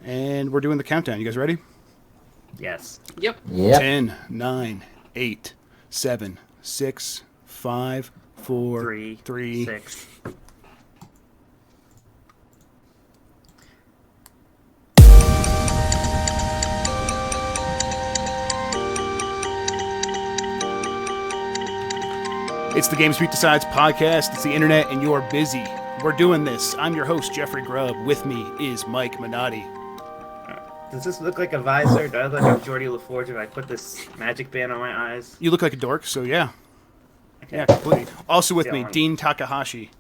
And we're doing the countdown. You guys ready? Yes. Yep. 10, 9, 8, 7, 6, 5, 4, 3. 6. It's the GamesBeat Decides podcast. It's the internet, and you're busy. We're doing this. I'm your host, Jeffrey Grubb. With me is Mike Minotti. Does this look like a visor? Do I look like Geordie LaForge if I put this magic band on my eyes? You look like a dork, so yeah. Okay. Yeah, completely. Also with me, Yeah. Dean Takahashi.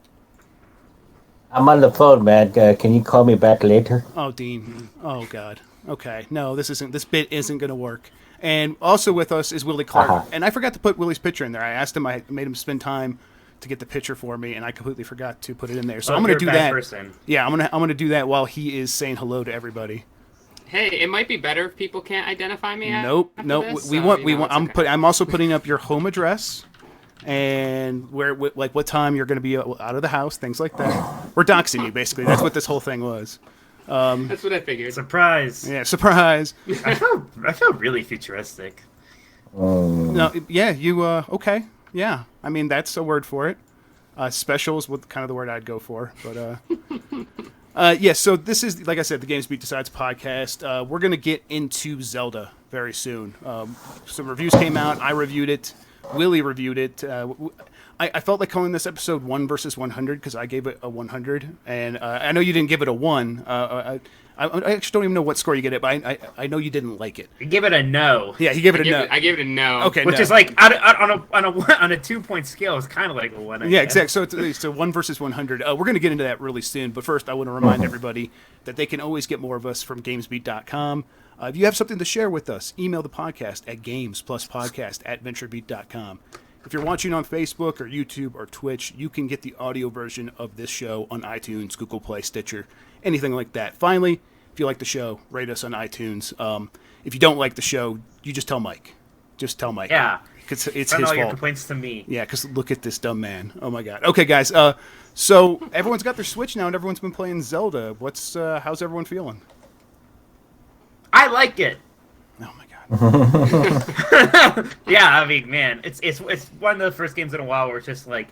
I'm on the phone, man. Can you call me back later? Oh, Dean. Oh, God. Okay. No, this bit isn't going to work. And also with us is Willie Clark. Uh-huh. And I forgot to put Willie's picture in there. I asked him, I made him spend time to get the picture for me, and I completely forgot to put it in there. So I'm going to do that. Person. Yeah, I'm going to do that while he is saying hello to everybody. Hey, it might be better if people can't identify me. Nope. This, We so, want. it's okay. I'm also putting up your home address and what time you're going to be out of the house, things like that. We're doxing you, basically. That's what this whole thing was. That's what I figured. Surprise! Yeah, surprise. I feel really futuristic. No, yeah, you okay? Yeah, I mean that's a word for it. Special is what kind of the word I'd go for, but yeah. So this is, like I said, the GamesBeat Decides podcast. We're gonna get into Zelda very soon. Some reviews came out. I reviewed it. Willie reviewed it. I felt like calling this episode 1 versus 100 because I gave it a 100, and I know you didn't give it a 1. I actually don't even know what score you get it, but I know you didn't like it. You give it a no. Yeah, he gave it a no. I gave it a no. Okay, Which no. is like on a 2-point scale, it's kind of like a 1. Yeah, exactly. So it's a 1 versus 100. We're going to get into that really soon, but first I want to remind everybody that they can always get more of us from GamesBeat.com. If you have something to share with us, email the podcast at gamespluspodcast@venturebeat.com. If you're watching on Facebook or YouTube or Twitch, you can get the audio version of this show on iTunes, Google Play, Stitcher, anything like that. Finally, if you like the show, rate us on iTunes. If you don't like the show, you just tell Mike. Just tell Mike. Yeah. Because it's Send his all your fault. complaints to me. Yeah, because look at this dumb man. Oh, my God. Okay, guys. So everyone's got their Switch now, and everyone's been playing Zelda. How's everyone feeling? I like it. Oh, my God. Yeah, I mean, man, it's one of the first games in a while where it's just like,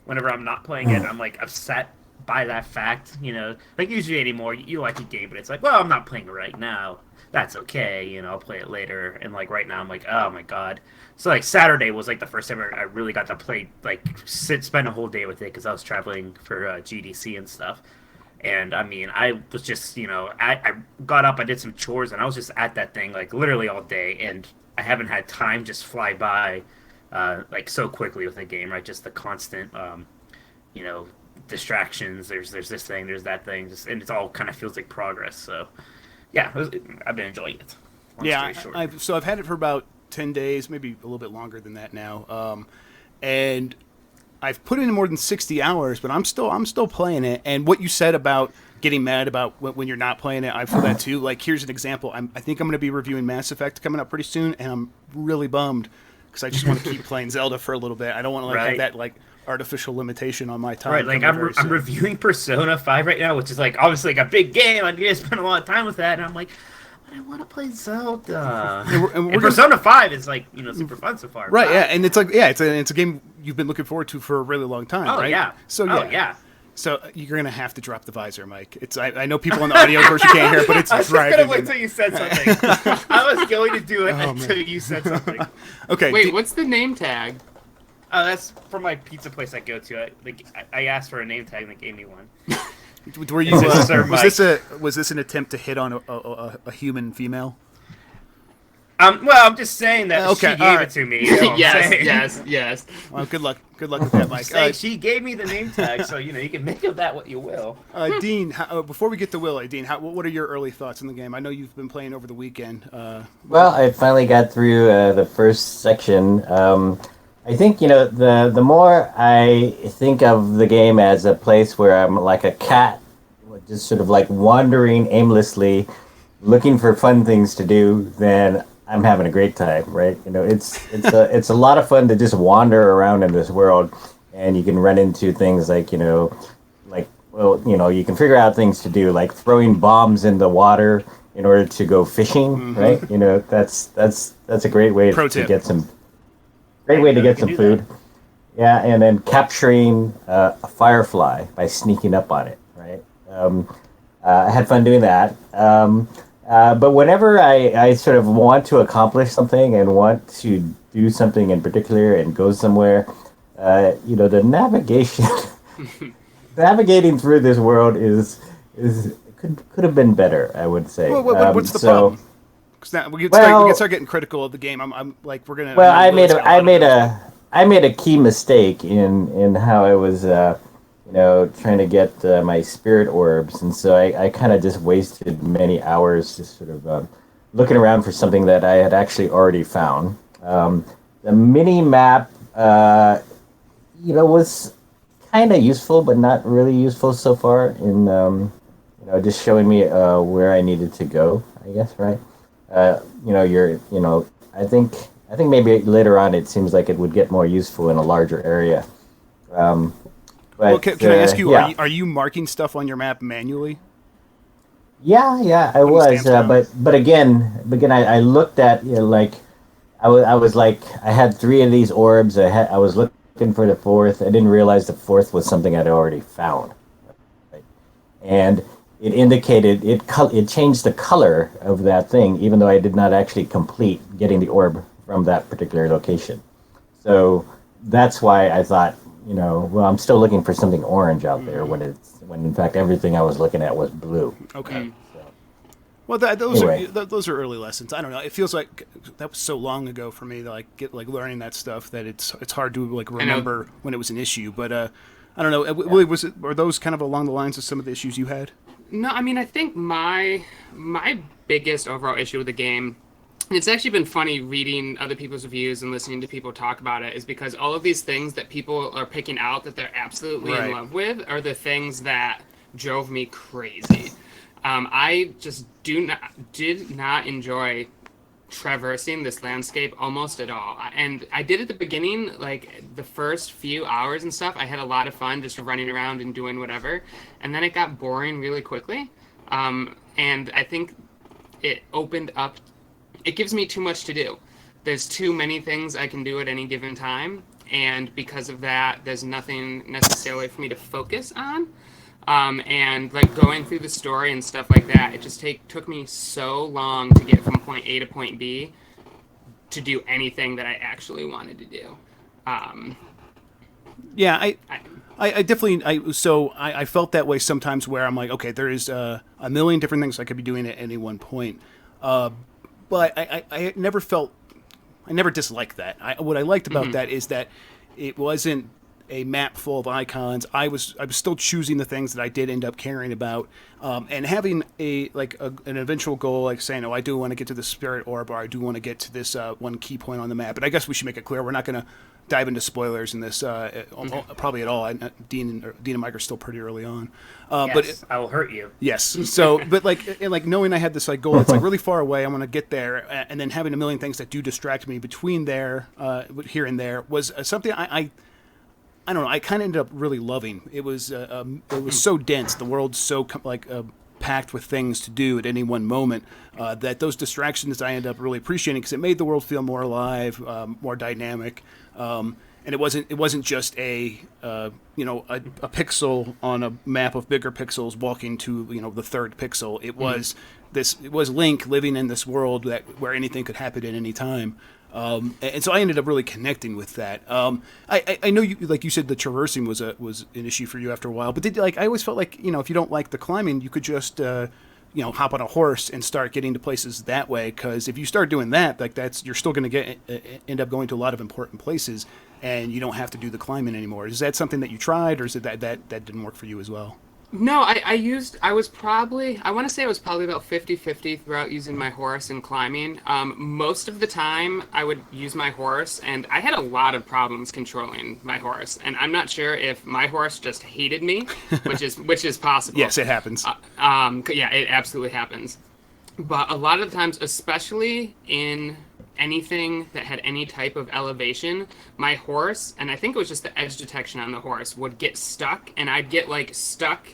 whenever I'm not playing it, I'm like upset by that fact. You know, like usually anymore, you like a game, but it's like, well, I'm not playing it right now. That's okay. You know, I'll play it later. And like right now, I'm like, oh my God. So like Saturday was like the first time I really got to play, like spend a whole day with it because I was traveling for GDC and stuff. And I mean, I was just, you know, I got up, I did some chores, and I was just at that thing like literally all day, and I haven't had time just fly by like so quickly with the game, right? Just the constant, you know, distractions. There's this thing, there's that thing, and it all kind of feels like progress. So yeah, I've been enjoying it. I've had it for about 10 days, maybe a little bit longer than that now, and I've put in more than 60 hours, but I'm still playing it. And what you said about getting mad about when you're not playing it, I feel that too. Like, here's an example. I think I'm going to be reviewing Mass Effect coming up pretty soon, and I'm really bummed because I just want to keep playing Zelda for a little bit. I don't want to have that like artificial limitation on my time. Right, like I'm reviewing Persona 5 right now, which is like obviously like a big game. I need to spend a lot of time with that, and I'm like, I want to play Zelda. And Persona 5 is like, you know, super fun so far. Right, yeah, and it's like, yeah, it's a game you've been looking forward to for a really long time, right? Yeah. So yeah. Oh, yeah. So you're gonna have to drop the visor, Mike. I know people on the audio version can't hear it, but it's I was driving. just gonna wait till you said something. I was going to do it until you said something. Okay. Wait, what's the name tag? That's from my pizza place I go to. I asked for a name tag and they gave me one. Were you? Was this an attempt to hit on a human female? Well, I'm just saying that she gave it to me. You know yes. Well, good luck with that, Mike. She gave me the name tag, so you know you can make of that what you will. Dean, before we get to Willie, Dean, what are your early thoughts on the game? I know you've been playing over the weekend. Well, I finally got through the first section. I think, you know, the more I think of the game as a place where I'm like a cat, just sort of like wandering aimlessly, looking for fun things to do, then I'm having a great time, right? You know, it's a lot of fun to just wander around in this world, and you can run into things like, you know, like, well, you know, you can figure out things to do, like throwing bombs in the water in order to go fishing, right? You know, that's a great way Pro to tip. get some great way to get some food. Yeah, and then capturing a firefly by sneaking up on it, right? I had fun doing that. But whenever I sort of want to accomplish something and want to do something in particular and go somewhere, you know, the navigation, navigating through this world is could have been better, I would say. What's the problem? Because now we can start getting critical of the game. I'm like, we're gonna. Well, I made a key mistake in how I was, you know, trying to get my spirit orbs, and so I kind of just wasted many hours just sort of looking around for something that I had actually already found. The mini map, you know, was kind of useful, but not really useful so far in, you know, just showing me where I needed to go, I guess, right? You know, I think maybe later on it seems like it would get more useful in a larger area. But, well, can I ask you, yeah. are you marking stuff on your map manually? Yeah, I was, but again, I looked at, you know, like I was like, I had 3 of these orbs. I was looking for the 4th. I didn't realize the 4th was something I'd already found, right? And it indicated it changed the color of that thing, even though I did not actually complete getting the orb from that particular location. So that's why I thought, you know, well, I'm still looking for something orange out there when in fact everything I was looking at was blue. Okay. So, Well, anyway. those are early lessons. I don't know. It feels like that was so long ago for me to get learning that stuff that it's hard to remember when it was an issue. But I don't know. Willie, were those kind of along the lines of some of the issues you had? No, I mean, I think my biggest overall issue with the game, and it's actually been funny reading other people's reviews and listening to people talk about it, is because all of these things that people are picking out that they're absolutely in love with are the things that drove me crazy. I just did not enjoy traversing this landscape almost at all. And I did at the beginning, like the first few hours and stuff, I had a lot of fun just running around and doing whatever. And then it got boring really quickly. And I think it opened up, it gives me too much to do. There's too many things I can do at any given time. And because of that, there's nothing necessarily for me to focus on. And like going through the story and stuff like that, it just took me so long to get from point A to point B to do anything that I actually wanted to do. Yeah, I definitely I felt that way sometimes where I'm like, okay, there is a million different things I could be doing at any one point, but I never disliked that. What I liked about that is that it wasn't a map full of icons. I was still choosing the things that I did end up caring about, and having an eventual goal, like saying, oh, I do want to get to the spirit orb, or I do want to get to this one key point on the map. And I guess we should make it clear we're not going to dive into spoilers in this probably at all. Dean and Mike are still pretty early on, but I will hurt you. Yes. So, but knowing I had this goal that's really far away, I want to get there, and then having a million things that do distract me between there, here and there, was something I don't know. I kind of ended up really loving. It was so dense. The world's so packed with things to do at any one moment that those distractions I ended up really appreciating because it made the world feel more alive, more dynamic, and it wasn't just a pixel on a map of bigger pixels walking to the third pixel. It was it was Link living in this world where anything could happen at any time. And so I ended up really connecting with that. I know you, like you said, the traversing was an issue for you after a while. But I always felt like if you don't like the climbing, you could just hop on a horse and start getting to places that way. Because if you start doing that, you're still going to end up going to a lot of important places, and you don't have to do the climbing anymore. Is that something that you tried, or is it that didn't work for you as well? No, I was probably about 50-50 throughout using my horse and climbing. Most of the time I would use my horse, and I had a lot of problems controlling my horse, and I'm not sure if my horse just hated me, which is possible. Yes, it happens. Yeah, it absolutely happens. But a lot of the times, especially in anything that had any type of elevation, my horse, and I think it was just the edge detection on the horse, would get stuck, and I'd get stuck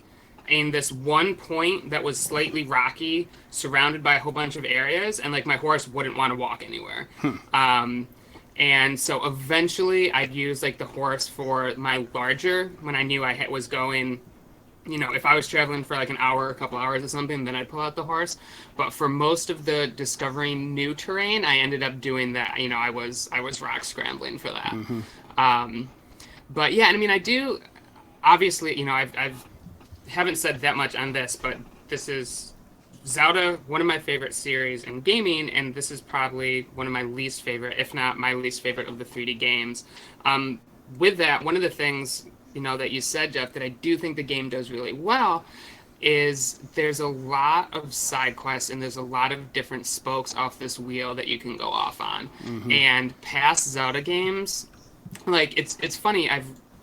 in this one point that was slightly rocky, surrounded by a whole bunch of areas, and like my horse wouldn't want to walk anywhere. And so eventually I'd use like the horse for my larger when I knew I was going, you know, if I was traveling for like an hour, a couple hours or something, then I'd pull out the horse. But for most of the discovering new terrain, I ended up doing that. You know, I was rock scrambling for that. But yeah, and I mean, I do obviously, you know, I've haven't said that much on this, but this is Zelda, one of my favorite series in gaming, and this is probably one of my least favorite, if not my least favorite, of the 3D games. With that, one of the things, you know, that you said, Jeff, that I do think the game does really well is there's a lot of side quests and there's a lot of different spokes off this wheel that you can go off on. And past Zelda games, like it's funny,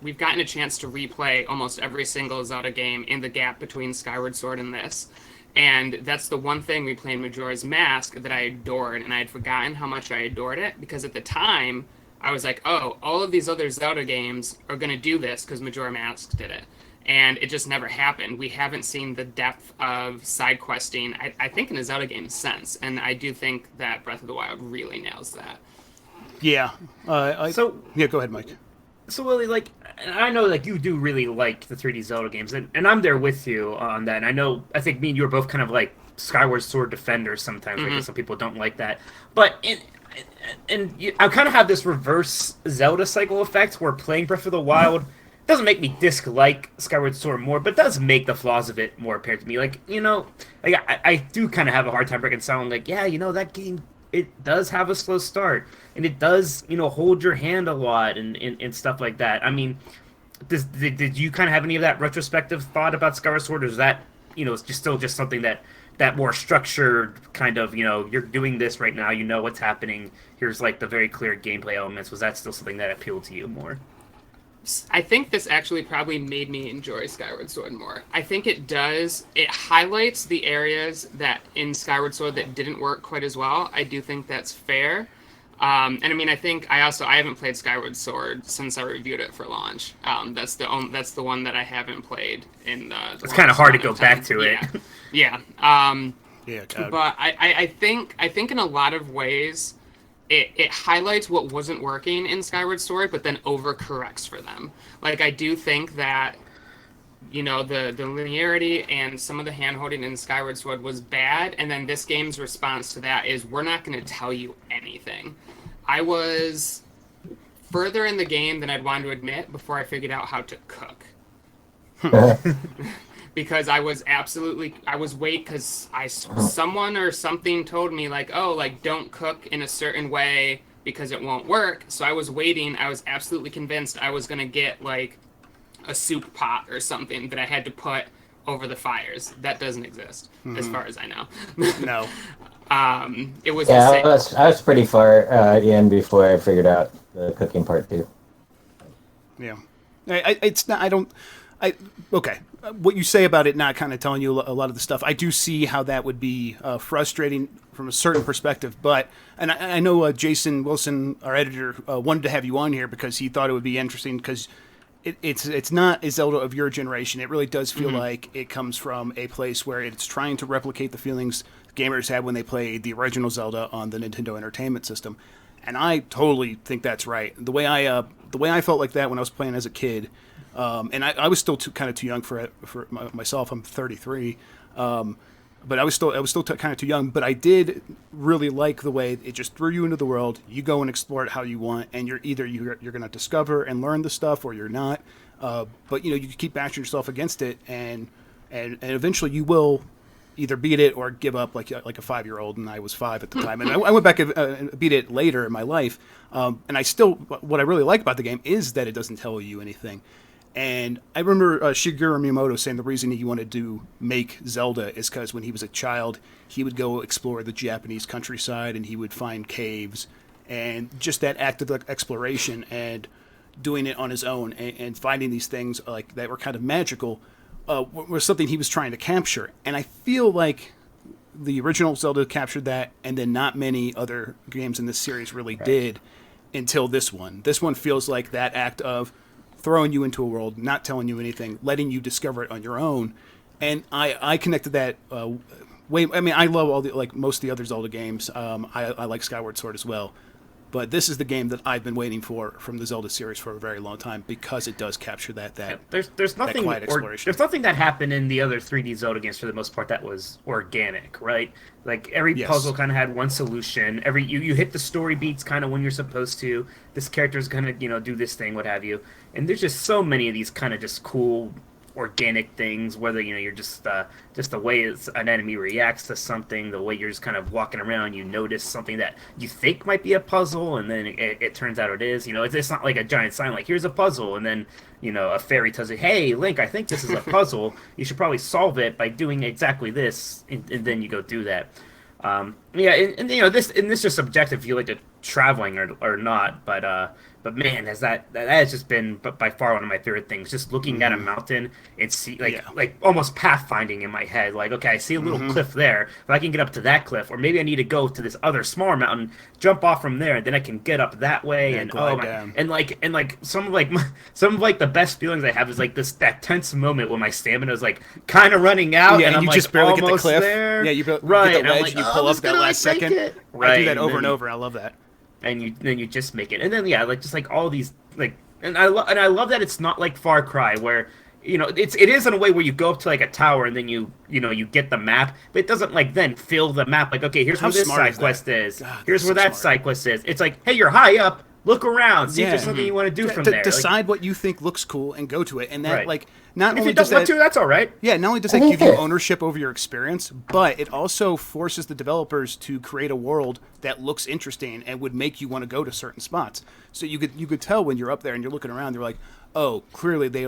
we've gotten a chance to replay almost every single Zelda game in the gap between Skyward Sword and this. And that's the one thing replaying Majora's Mask that I adored, and I had forgotten how much I adored it, because at the time, I was like, oh, all of these other Zelda games are going to do this because Majora's Mask did it. And it just never happened. We haven't seen the depth of side questing, I think, in a Zelda game since. And I do think that Breath of the Wild really nails that. Yeah. Yeah, go ahead, Mike. So, Willie, like, I know, like, you do really like the 3D Zelda games, and I'm there with you on that. And I think me and you are both kind of like Skyward Sword defenders sometimes. Like, some people don't like that. But I kind of have this reverse Zelda cycle effect where playing Breath of the Wild doesn't make me dislike Skyward Sword more, but does make the flaws of it more apparent to me. Like, you know, like I do kind of have a hard time reconciling, like, yeah, you know, that game, it does have a slow start, and it does, you know, hold your hand a lot and stuff like that. I mean, did you kind of have any of that retrospective thought about Skyward Sword, or is that, you know, it's just still just something that more structured kind of, you know, you're doing this right now, you know what's happening, here's like the very clear gameplay elements, was that still something that appealed to you more? I think this actually probably made me enjoy Skyward Sword more. I think it does. It highlights the areas that in Skyward Sword that didn't work quite as well. I do think that's fair. And I mean, I think I haven't played Skyward Sword since I reviewed it for launch. That's the one that I haven't played in the. It's kind of hard to go back to it. Yeah. God. But I think in a lot of ways, it highlights what wasn't working in Skyward Sword, but then overcorrects for them. Like, I do think that, you know, the linearity and some of the hand-holding in Skyward Sword was bad, and then this game's response to that is, we're not going to tell you anything. I was further in the game than I'd want to admit before I figured out how to cook. Because someone or something told me, like, oh, like, don't cook in a certain way because it won't work. So I was waiting. I was absolutely convinced I was going to get, like, a soup pot or something that I had to put over the fires. That doesn't exist, as far as I know. No. It was. Yeah, I was pretty far in before I figured out the cooking part too. Yeah. It's not. Okay. What you say about it not kind of telling you a lot of the stuff, I do see how that would be frustrating from a certain perspective. But, and I know Jason Wilson, our editor, wanted to have you on here because he thought it would be interesting, because it's not a Zelda of your generation. It really does feel like it comes from a place where it's trying to replicate the feelings gamers had when they played the original Zelda on the Nintendo Entertainment System. And I totally think that's right. The way I felt like that when I was playing as a kid. And I was still kind of too young for myself. I'm 33, but I was still kind of too young. But I did really like the way it just threw you into the world. You go and explore it how you want, and you're going to discover and learn the stuff, or you're not. But you know, you keep bashing yourself against it, and eventually you will either beat it or give up, like a 5-year-old, and I was 5 at the time. And I went back and beat it later in my life. And what I really like about the game is that it doesn't tell you anything. And I remember Shigeru Miyamoto saying the reason he wanted to make Zelda is because when he was a child, he would go explore the Japanese countryside and he would find caves. And just that act of exploration and doing it on his own and finding these things like that were kind of magical was something he was trying to capture. And I feel like the original Zelda captured that, and then not many other games in this series really did until this one. This one feels like that act of throwing you into a world, not telling you anything, letting you discover it on your own. And I connected that way. I mean, I love all the like most of the other Zelda games. I like Skyward Sword as well, but this is the game that I've been waiting for from the Zelda series for a very long time because it does capture that there's nothing quiet exploration. there's nothing that happened in the other 3D Zelda games for the most part that was organic, right? Like every Yes. puzzle kind of had one solution. Every you hit the story beats kind of when you're supposed to. This character's gonna do this thing, what have you. And there's just so many of these kind of just cool organic things, whether you're just the way an enemy reacts to something, the way you're just kind of walking around, you notice something that you think might be a puzzle, and then it turns out it is. It's not like a giant sign like here's a puzzle, and then a fairy tells you, hey Link, I think this is a puzzle. You should probably solve it by doing exactly this, and then you go do that. This just subjective if you like to traveling or not, but man, that has just been by far one of my favorite things. Just looking at a mountain and see like almost pathfinding in my head. Like, okay, I see a little cliff there, but I can get up to that cliff, or maybe I need to go to this other smaller mountain, jump off from there, and then I can get up that way. Yeah, and down. some of the best feelings I have is like that tense moment when my stamina is like kind of running out, Yeah, and I'm you like just barely get the almost cliff. there. Yeah, you get the right, ledge and I'm like, and you oh, pull I'm up just that gonna, last like, make second. it. I Right, do that and over then and over. I love that. and you just make it, and then just all these and I love that it's not like Far Cry where it is in a way where you go up to like a tower and then you get the map, but it doesn't like then fill the map like, okay, here's How where this smart side is quest that? is, God, here's that's where so that smart. side quest is. It's like, hey, you're high up, look around, see if there's something you want to do from there. Decide what you think looks cool and go to it, and that Right. like not And if only you does don't want that to, that's all right. Yeah, not only does that give you ownership over your experience, but it also forces the developers to create a world that looks interesting and would make you want to go to certain spots. So you could tell when you're up there and you're looking around, they're like, oh, clearly they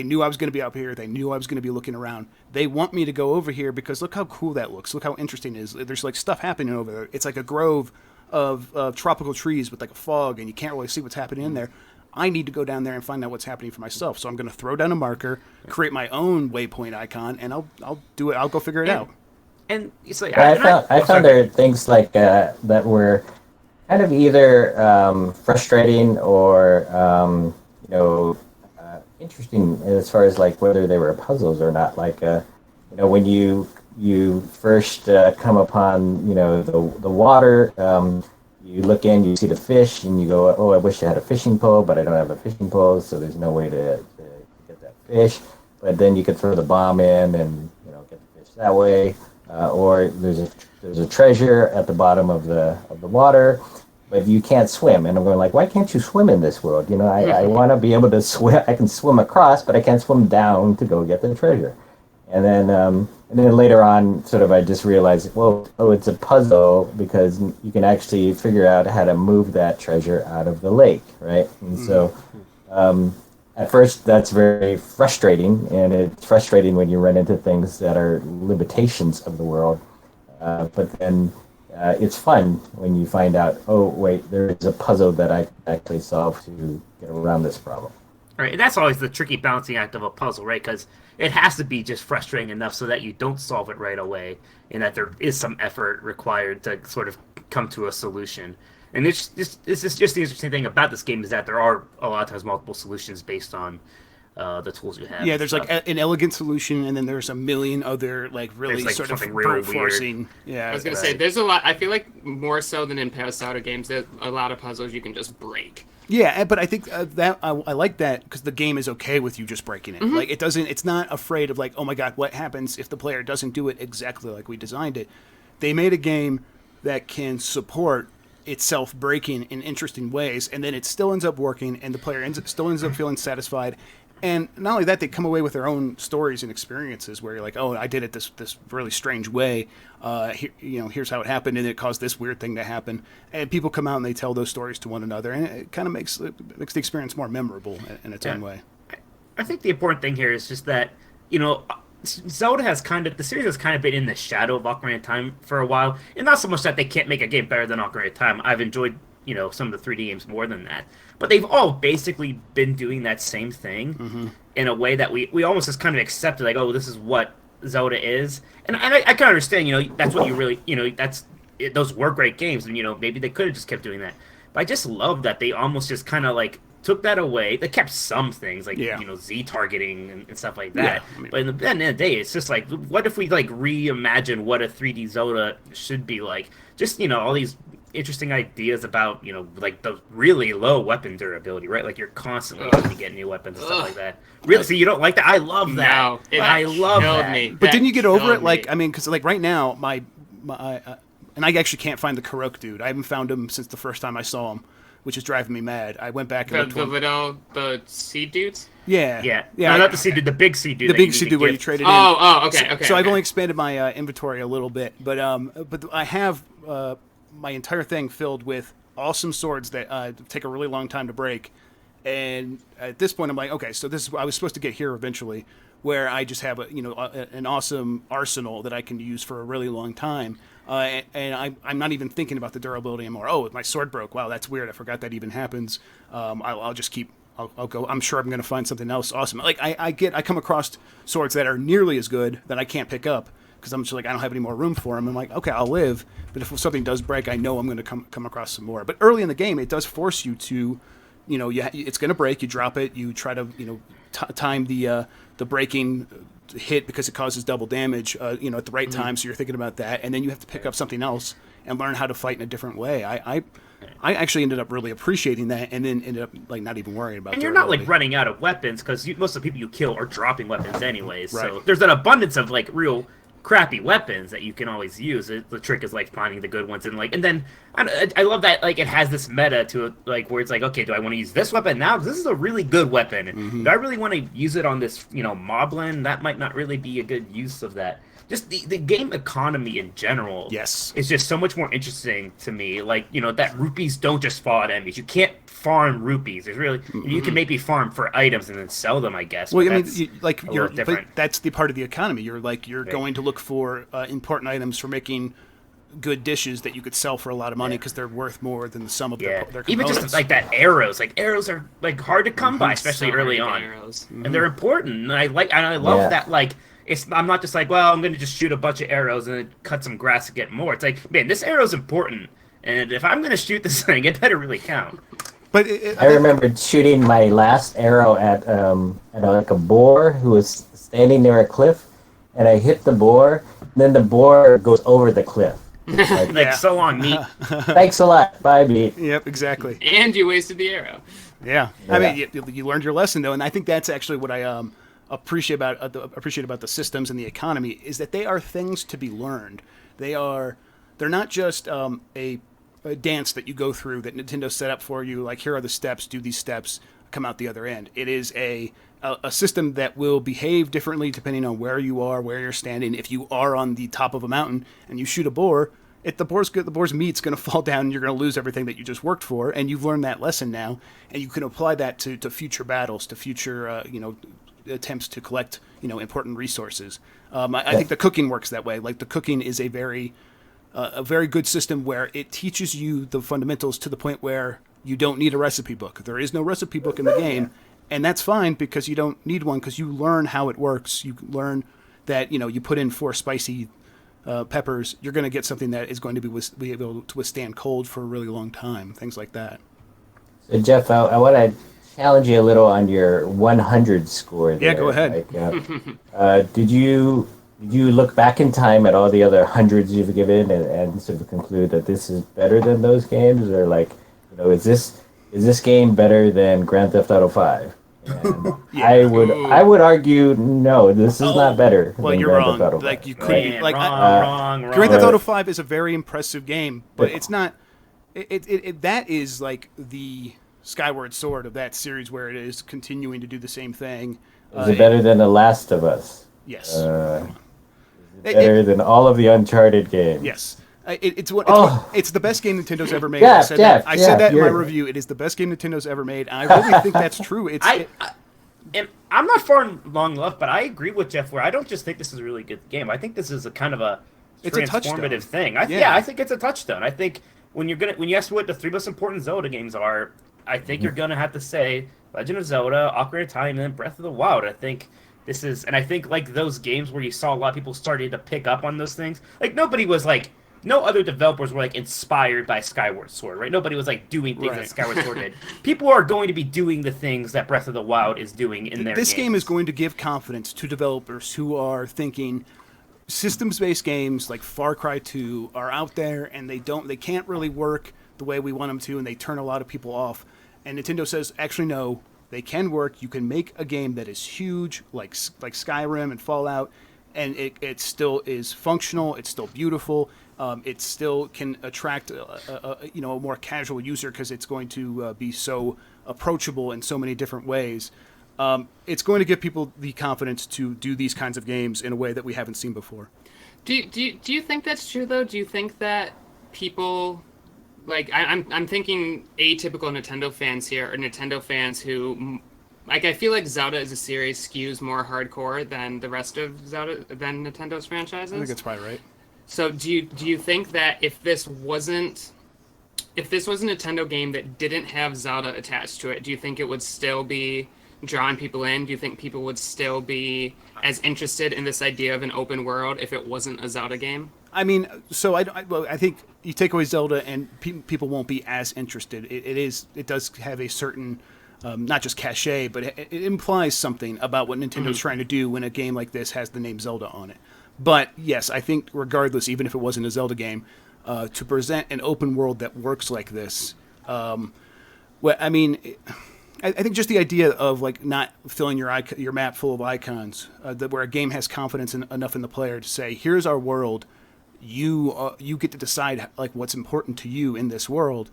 knew I was going to be up here. They knew I was going to be looking around. They want me to go over here because look how cool that looks. Look how interesting it is. There's like stuff happening over there. It's like a grove of tropical trees with like a fog, and you can't really see what's happening in there. I need to go down there and find out what's happening for myself. So I'm going to throw down a marker, create my own waypoint icon, and I'll do it. I'll go figure it out. And it's like I found there are things like that were kind of either frustrating or interesting as far as like whether they were puzzles or not. Like when you first come upon the water. You look in, you see the fish, and you go, oh, I wish I had a fishing pole, but I don't have a fishing pole, so there's no way to get that fish. But then you could throw the bomb in and get the fish that way. Or there's a treasure at the bottom of the water, but you can't swim. And I'm going like, why can't you swim in this world? I want to be able to swim. I can swim across, but I can't swim down to go get the treasure. And then later on, sort of, I just realized, it's a puzzle because you can actually figure out how to move that treasure out of the lake, right? And so, at first, that's very frustrating, and it's frustrating when you run into things that are limitations of the world. But then it's fun when you find out, oh, wait, there is a puzzle that I can actually solve to get around this problem. Right, and that's always the tricky balancing act of a puzzle, right? Because it has to be just frustrating enough so that you don't solve it right away, and that there is some effort required to sort of come to a solution. And it's just the interesting thing about this game is that there are a lot of times multiple solutions based on the tools you have. Yeah, there's like an elegant solution, and then there's a million other like really like sort of something really forcing. Yeah, I was gonna say there's a lot. I feel like more so than in past Zelda games, there's a lot of puzzles you can just break. Yeah, but I think that I like that because the game is okay with you just breaking it. Like it doesn't. It's not afraid of like, oh my god, what happens if the player doesn't do it exactly like we designed it? They made a game that can support itself breaking in interesting ways, and then it still ends up working, and the player still ends up feeling satisfied. And not only that, they come away with their own stories and experiences where you're like, oh, I did it this really strange way. Here's how it happened, and it caused this weird thing to happen. And people come out and they tell those stories to one another, and it kind of makes the experience more memorable in its own way. I think the important thing here is just that, Zelda the series has kind of been in the shadow of Ocarina of Time for a while, and not so much that they can't make a game better than Ocarina of Time. I've enjoyed, some of the 3D games more than that. But they've all basically been doing that same thing in a way that we almost just kind of accepted, like, oh, this is what Zelda is. And I can understand, that's what you really, those were great games, and, maybe they could have just kept doing that. But I just love that they almost just kind of, like, took that away. They kept some things like Yeah. Z targeting and stuff like that. Yeah, I mean- but in the end of the day, it's just like, what if we like reimagine what a 3D Zelda should be like? Just all these interesting ideas about like the really low weapon durability, right? Like you're constantly having to get new weapons and stuff like that. Really? So you don't like that? I love that. No, it I love killed that. me. But That didn't you get over killed it? Like, me. I mean, because like right now, my and I actually can't find the Karok dude. I haven't found him since the first time I saw him, which is driving me mad. I went back and looked for him. the seed dudes. Yeah, Yeah. yeah. No, not the sea dude, the big sea dude. the that big you sea need dude to where you gift. traded in. Oh, okay, okay. So I've okay. only expanded my inventory a little bit, but I have my entire thing filled with awesome swords that take a really long time to break. And at this point, I'm like, okay, so this is I was supposed to get here eventually, where I just have an awesome arsenal that I can use for a really long time. And I'm not even thinking about the durability anymore. Oh, my sword broke. Wow, that's weird. I forgot that even happens. I'll just keep. I'll go. I'm sure I'm going to find something else awesome. Like I come across swords that are nearly as good that I can't pick up because I'm just like I don't have any more room for them. I'm like, okay, I'll live. But if something does break, I know I'm going to come across some more. But early in the game, it does force you to, it's going to break. You drop it. You try to time the breaking hit because it causes double damage. At the right time. So you're thinking about that, and then you have to pick up something else and learn how to fight in a different way. I actually ended up really appreciating that, and then ended up like not even worrying about. And you're not like durability. running out of weapons because most of the people you kill are dropping weapons anyways. So Right. there's an abundance of like real crappy weapons that you can always use. The trick is like finding the good ones and then I love that like it has this meta to it like where it's like, okay, do I want to use this weapon now? 'Cause this is a really good weapon. Mm-hmm. Do I really want to use it on this moblin? That might not really be a good use of that. Just the game economy in general. Yes. Is just so much more interesting to me. Like, that rupees don't just fall at enemies. You can't farm rupees. There's really you can maybe farm for items and then sell them, I guess. Well, but I mean, that's a you're little different. but that's the part of the economy. You're going to look for important items for making good dishes that you could sell for a lot of money because they're worth more than the sum of Yeah, their even components. just like that arrows. Like arrows are like hard to come by, especially So early many on, arrows. and they're important. And I love Yeah. that. Like I'm not just like, well, I'm gonna just shoot a bunch of arrows and then cut some grass to get more. It's like, man, this arrow's important, and if I'm gonna shoot this thing, it better really count. But I remember shooting my last arrow at like a boar who was standing near a cliff, and I hit the boar. And then the boar goes over the cliff. Like, Like so long, meat. thanks a lot. Bye, beat. Yep, exactly. And you wasted the arrow. Yeah. I mean, Yeah. you learned your lesson though, and I think that's actually what I appreciate about the systems and the economy is that they are things to be learned. They're not just a dance that you go through that Nintendo set up for you. Like here are the steps, do these steps, come out the other end. It is a system that will behave differently depending on where you are, where you're standing. If you are on the top of a mountain and you shoot a boar, the boar's meat's going to fall down and you're going to lose everything that you just worked for. And you've learned that lesson now, and you can apply that to future battles, to future attempts to collect important resources. I think the cooking works that way. Like the cooking is a very good system where it teaches you the fundamentals to the point where you don't need a recipe book. There is no recipe book in the game, and that's fine because you don't need one because you learn how it works. You learn that you put in 4 spicy peppers, you're going to get something that is going to be able to withstand cold for a really long time. Things like that. So Jeff, I want to challenge you a little on your 100 score. Yeah, there. go ahead. Like, did you look back in time at all the other hundreds you've given and sort of conclude that this is better than those games, or like, is this game better than Grand Theft Auto 5? And I would argue no, this is not better. Well, than you're Grand wrong. Theft Auto 5. Like you could Man, be like wrong. Grand Theft Right. Auto 5 is a very impressive game, but it's not. That is like the Skyward Sword of that series, where it is continuing to do the same thing. Is it better than The Last of Us? Yes. Better than all of the Uncharted games? Yes. It's the best game Nintendo's ever made. Jeff, I said that in my you're- review. It is the best game Nintendo's ever made, and I really think that's true. And I'm not far long left, but I agree with Jeff where I don't just think this is a really good game. I think this is a kind of a It's a touchstone. transformative thing. Yeah. I think it's a touchstone. I think when you ask what the 3 most important Zelda games are, I think you're gonna have to say Legend of Zelda, Ocarina of Time, and then Breath of the Wild. I think this is, and I think like those games where you saw a lot of people starting to pick up on those things. Like nobody was like no other developers were like inspired by Skyward Sword, right? Nobody was like doing things that Skyward Sword did. People are going to be doing the things that Breath of the Wild is doing in their This games. game is going to give confidence to developers who are thinking systems-based games like Far Cry 2 are out there and they can't really work the way we want them to, and they turn a lot of people off. And Nintendo says, actually, no, they can work. You can make a game that is huge, like Skyrim and Fallout, and it still is functional. It's still beautiful. It still can attract a more casual user because it's going to be so approachable in so many different ways. It's going to give people the confidence to do these kinds of games in a way that we haven't seen before. Do you think that's true though? Do you think that people, like I'm thinking atypical Nintendo fans here, or Nintendo fans who, like, I feel like Zelda as a series skews more hardcore than the rest of Nintendo's franchises. I think that's probably right. So do you think that if this was a Nintendo game that didn't have Zelda attached to it, do you think it would still be drawing people in? Do you think people would still be as interested in this idea of an open world if it wasn't a Zelda game? I mean, so I think you take away Zelda and people won't be as interested. It does have a certain, not just cachet, but it implies something about what Nintendo's trying to do when a game like this has the name Zelda on it. But yes, I think regardless, even if it wasn't a Zelda game, to present an open world that works like this, I think just the idea of like not filling your map full of icons, where a game has confidence enough in the player to say, "Here's our world. You get to decide like what's important to you in this world."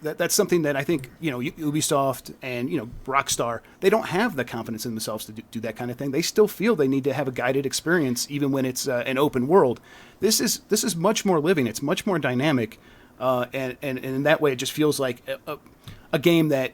That's something that I think Ubisoft and Rockstar, they don't have the confidence in themselves to do that kind of thing. They still feel they need to have a guided experience even when it's an open world. This is much more living. It's much more dynamic, and in that way, it just feels like a game that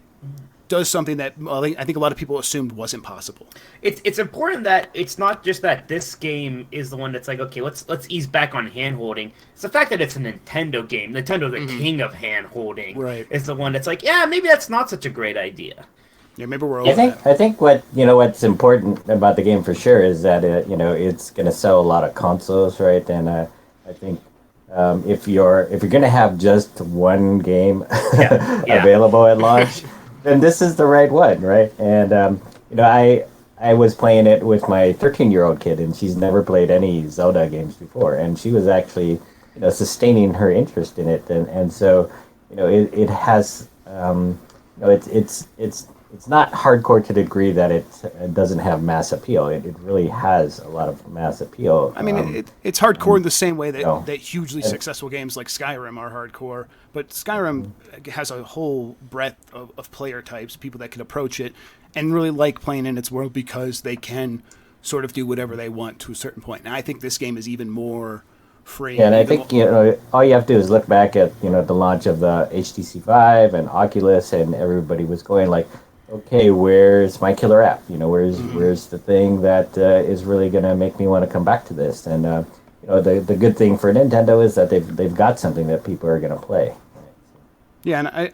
does something that I think a lot of people assumed wasn't possible. It's important that it's not just that this game is the one that's like, okay, let's ease back on hand holding. It's the fact that it's a Nintendo game. Nintendo, the king of hand holding, right, is the one that's like, yeah, maybe that's not such a great idea. Yeah, maybe we're. I think what's important about the game for sure is that it's going to sell a lot of consoles, right? And I think if you're going to have just one game available at launch, then this is the right one, right? And I was playing it with my 13-year-old kid, and she's never played any Zelda games before, and she was actually sustaining her interest in it, and so it has it's not hardcore to the degree that it doesn't have mass appeal. It really has a lot of mass appeal. I mean, it's hardcore in the same way that hugely successful games like Skyrim are hardcore. But Skyrim has a whole breadth of player types, people that can approach it and really like playing in its world because they can sort of do whatever they want to a certain point. And I think this game is even more free. Yeah, and I think all you have to do is look back at the launch of the HTC Vive and Oculus, and everybody was going like, okay, where's my killer app? Where's the thing that is really going to make me want to come back to this? And the good thing for Nintendo is that they've got something that people are going to play. Yeah, and I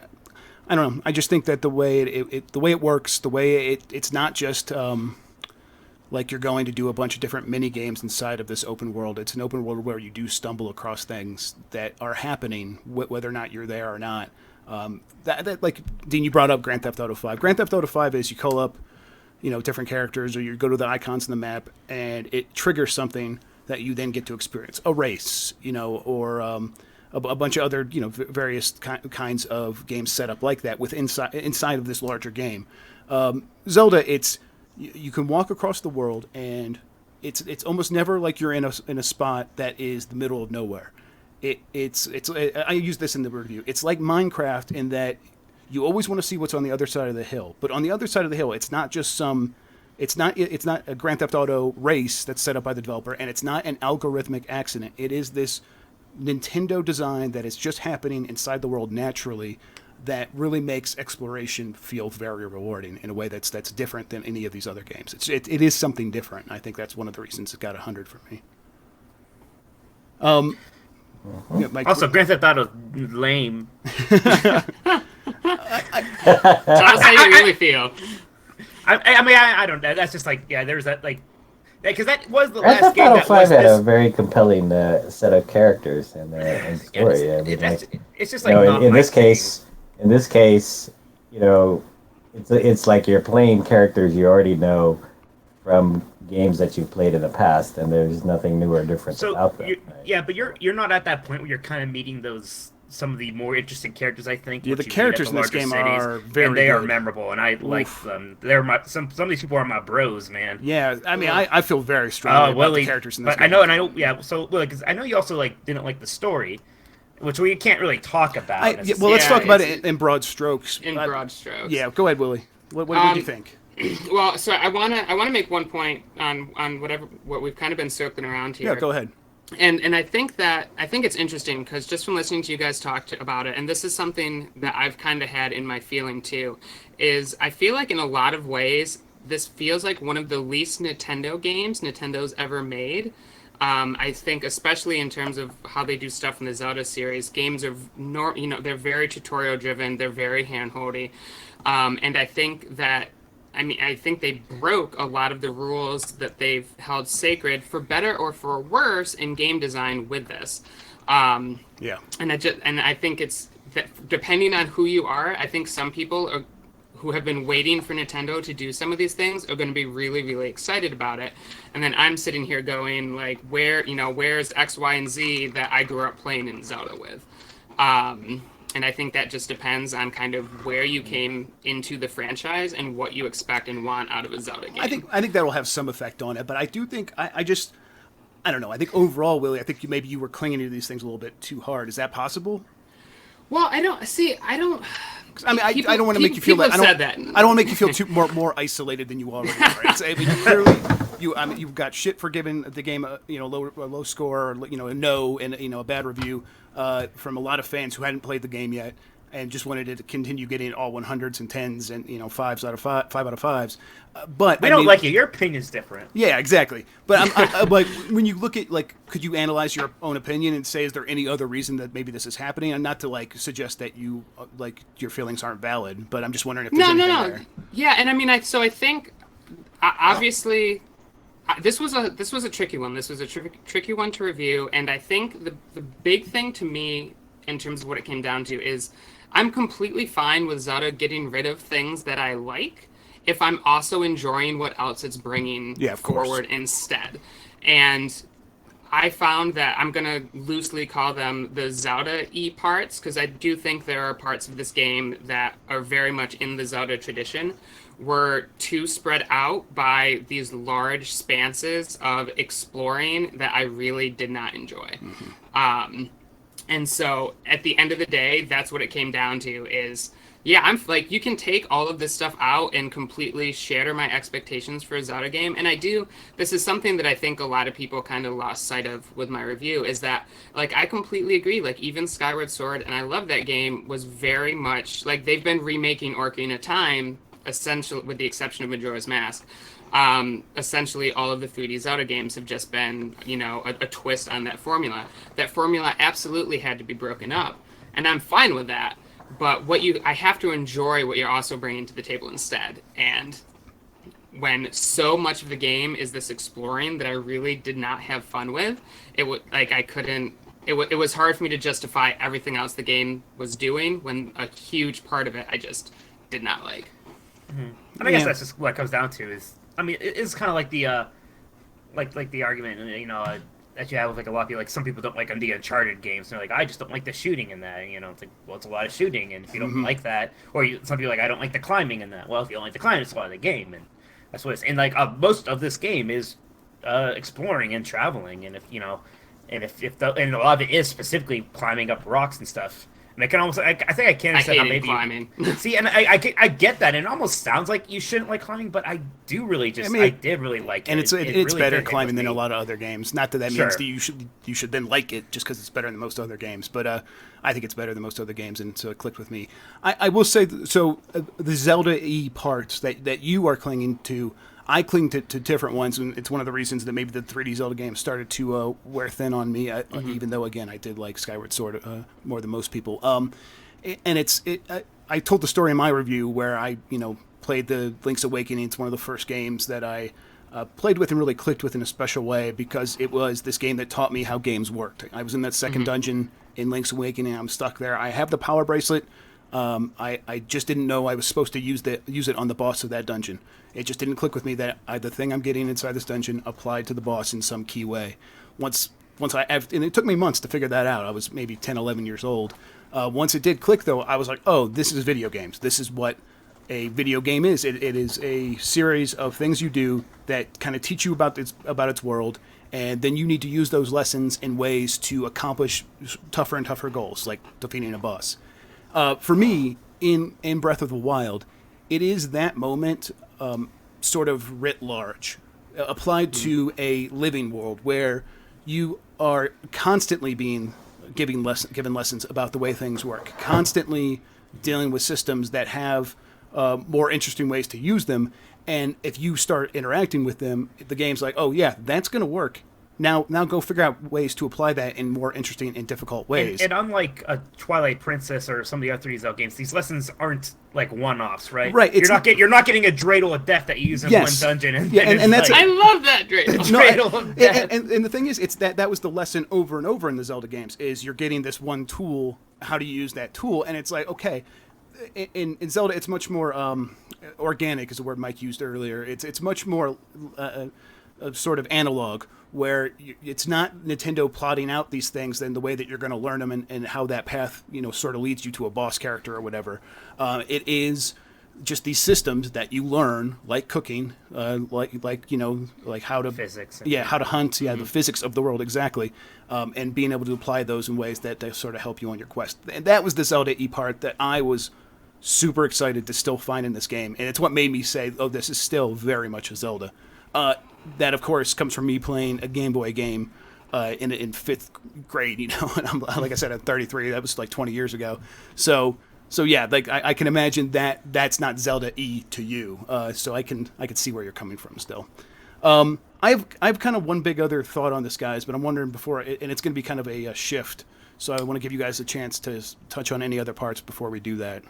don't know. I just think that the way it works, the way it's not just like you're going to do a bunch of different mini games inside of this open world. It's an open world where you do stumble across things that are happening, whether or not you're there or not. That like Dean, you brought up Grand Theft Auto 5. Grand Theft Auto 5 is you call up, different characters, or you go to the icons on the map, and it triggers something that you then get to experience. A race, or a bunch of other, various kinds of games set up like that inside of this larger game. Zelda, you can walk across the world, and it's almost never like you're in a spot that is the middle of nowhere. I use this in the review. It's like Minecraft in that you always want to see what's on the other side of the hill. But on the other side of the hill, it's not a Grand Theft Auto race that's set up by the developer, and it's not an algorithmic accident. It is this Nintendo design that is just happening inside the world naturally that really makes exploration feel very rewarding in a way that's different than any of these other games. It is something different. I think that's one of the reasons it got 100 for me. Also, Grand Theft Auto lame. Tell us how you really feel. I mean, I don't know. That's just like, there's that, like, because that was the Grand last Theft game Auto that 5 was had a this. very compelling set of characters and story. I mean, It's just you like know, not in my this thing. case, you know, it's like you're playing characters you already know from games that you've played in the past, and there's nothing new or different So about them. you, yeah, but you're not at that point where you're kind of meeting those some of the more interesting characters. I think Yeah, once the you meet at characters the in this larger game cities, are very and they are good. memorable, and I like Oof. them. They're my some of these people are my bros, man. Yeah, I mean, I feel very strongly about Willie, the characters in this but game. I know, yeah. So, because I know you also like didn't like the story, which we can't really talk about. Yeah, well, let's Yeah, talk about it's- it in broad strokes. In broad strokes. Yeah, go ahead, Willie. What did you think? Well, so I wanna make one point on what we've kind of been circling around here. Yeah, go ahead. And I think it's interesting because just from listening to you guys talk about it, and this is something that I've kind of had in my feeling too, is I feel like in a lot of ways this feels like one of the least Nintendo games Nintendo's ever made. I think especially in terms of how they do stuff in the Zelda series, games are they're very tutorial driven, they're very handholdy, and I think they broke a lot of the rules that they've held sacred, for better or for worse, in game design with this. Yeah. And I think it's that depending on who you are, I think some people who have been waiting for Nintendo to do some of these things are going to be really, really excited about it. And then I'm sitting here going like, where's X, Y, and Z that I grew up playing in Zelda with? And I think that just depends on kind of where you came into the franchise and what you expect and want out of a Zelda game. I think that'll have some effect on it, but I do think I don't know. I think overall, Willie, I think maybe you were clinging to these things a little bit too hard. Is that possible? Well, I don't. I mean, I don't want to make you feel people that. have said that. I don't want to make you feel more isolated than you already are. I mean, you got shit for giving the game a low score, or a no and a bad review from a lot of fans who hadn't played the game yet and just wanted it to continue getting all 100s and 10s and 5 out of 5s. But I don't like you. Your opinion's different. Yeah, exactly. But I'm like, when you look at could you analyze your own opinion and say, is there any other reason that maybe this is happening? And not to suggest that you your feelings aren't valid, but I'm just wondering if there's anything there. Yeah, and I mean, I think obviously this was a tricky one. This was a tricky one to review, and I think the big thing to me in terms of what it came down to is I'm completely fine with Zelda getting rid of things that I like if I'm also enjoying what else it's bringing forward instead. And I found that I'm going to loosely call them the Zelda-y parts, because I do think there are parts of this game that are very much in the Zelda tradition, were too spread out by these large spanses of exploring that I really did not enjoy. Mm-hmm. And so at the end of the day, that's what it came down to is, yeah, I'm like, you can take all of this stuff out and completely shatter my expectations for a Zelda game. And this is something that I think a lot of people kind of lost sight of with my review, is that, I completely agree. Even Skyward Sword, and I love that game, was very much, they've been remaking Ocarina of Time, essentially, with the exception of Majora's Mask. Essentially all of the 3D Zelda games have just been, a twist on that formula. That formula absolutely had to be broken up, and I'm fine with that. But I have to enjoy what you're also bringing to the table instead. And when so much of the game is this exploring that I really did not have fun with, it was hard for me to justify everything else the game was doing when a huge part of it I just did not like. Mm-hmm. And I guess that's just what it comes down to is, I mean, it's kind of like the like the argument, that you have with a lot of people. Some people don't like the Uncharted games. They're like, I just don't like the shooting in that. It's like, well, it's a lot of shooting, and if you don't like that, or some people are like, I don't like the climbing in that. Well, if you don't like the climbing, it's a lot of the game, and that's what it's. And most of this game is exploring and traveling, and if and a lot of it is specifically climbing up rocks and stuff. And I can almost, I think I can understand how maybe climbing. See, and I get that, and it almost sounds like you shouldn't like climbing, but I do really I did really like it. And it's really better climbing than a lot of other games. Not that means that you should then like it just because it's better than most other games, but I think it's better than most other games, and so it clicked with me. I will say, the Zelda-y parts that you are clinging to, I cling to different ones, and it's one of the reasons that maybe the 3D Zelda games started to wear thin on me, even though, again, I did like Skyward Sword more than most people. I told the story in my review where I, played the Link's Awakening. It's one of the first games that I played with and really clicked with in a special way because it was this game that taught me how games worked. I was in that second dungeon in Link's Awakening. I'm stuck there. I have the power bracelet. I just didn't know I was supposed to use it on the boss of that dungeon. It just didn't click with me that the thing I'm getting inside this dungeon applied to the boss in some key way. And it took me months to figure that out. I was maybe 10, 11 years old. Once it did click, though, I was like, oh, this is video games. This is what a video game is. It is a series of things you do that kind of teach you about its world, and then you need to use those lessons in ways to accomplish tougher and tougher goals, like defeating a boss. For me, in Breath of the Wild, it is that moment, sort of writ large, applied to a living world where you are constantly being given lessons about the way things work, constantly dealing with systems that have more interesting ways to use them. And if you start interacting with them, the game's like, oh yeah, that's going to work. Now go figure out ways to apply that in more interesting and difficult ways. And unlike a Twilight Princess or some of the other 3D Zelda games, these lessons aren't like one-offs, right? Right. You're not getting a dreidel of death that you use in one dungeon. And that's I love that dreidel. Dreidel of death. And the thing is, it's that was the lesson over and over in the Zelda games, is you're getting this one tool, how do you use that tool? And it's like, okay, in Zelda, it's much more organic, is the word Mike used earlier. It's much more sort of analog, where it's not Nintendo plotting out these things than the way that you're going to learn them and how that path, sort of leads you to a boss character or whatever. It is just these systems that you learn, like cooking, like how to physics, how to hunt, the physics of the world, exactly, and being able to apply those in ways that sort of help you on your quest. And that was the Zelda-y part that I was super excited to still find in this game, and it's what made me say, oh, this is still very much a Zelda. That, of course, comes from me playing a Game Boy game in fifth grade, and I'm, like I said, I'm 33. That was like 20 years ago. So yeah, like I can imagine that that's not Zelda-y to you. So I can see where you're coming from still. I've kind of one big other thought on this, guys, but I'm wondering and it's going to be kind of a shift. So I want to give you guys a chance to touch on any other parts before we do that.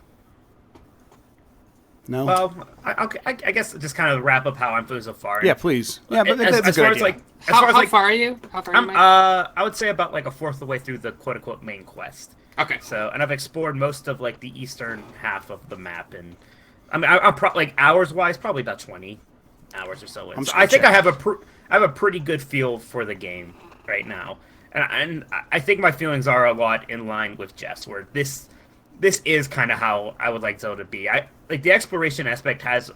No? Well, I guess just kind of wrap up how I'm feeling so far. Yeah, please. Yeah, but that's a good idea. How far are you? How far are you, Mike? I would say about like a fourth of the way through the quote-unquote main quest. Okay. So, and I've explored most of like the eastern half of the map, and I mean, I'm like hours-wise, probably about 20 hours or so in. So I think I have a pretty good feel for the game right now, and I think my feelings are a lot in line with Jeff's, where this is kind of how I would like Zelda to be. Like the exploration aspect has,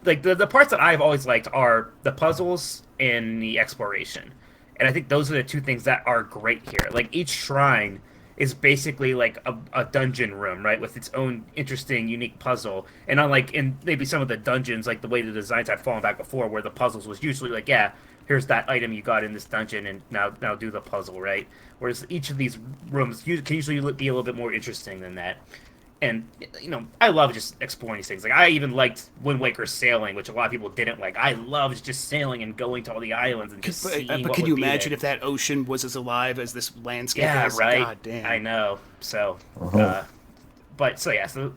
like the parts that I've always liked are the puzzles and the exploration, and I think those are the two things that are great here. Like each shrine is basically like a dungeon room, right, with its own interesting, unique puzzle. And unlike in maybe some of the dungeons, like the way the designs had fallen back before, where the puzzles was usually like, yeah, here's that item you got in this dungeon, and now do the puzzle, right? Whereas each of these rooms can usually be a little bit more interesting than that. And, I love just exploring these things. Like, I even liked Wind Waker's sailing, which a lot of people didn't like. I loved just sailing and going to all the islands and just seeing but what can would you be imagine there. if that ocean was as alive as this landscape Yeah, is? right. God damn. I know. So, so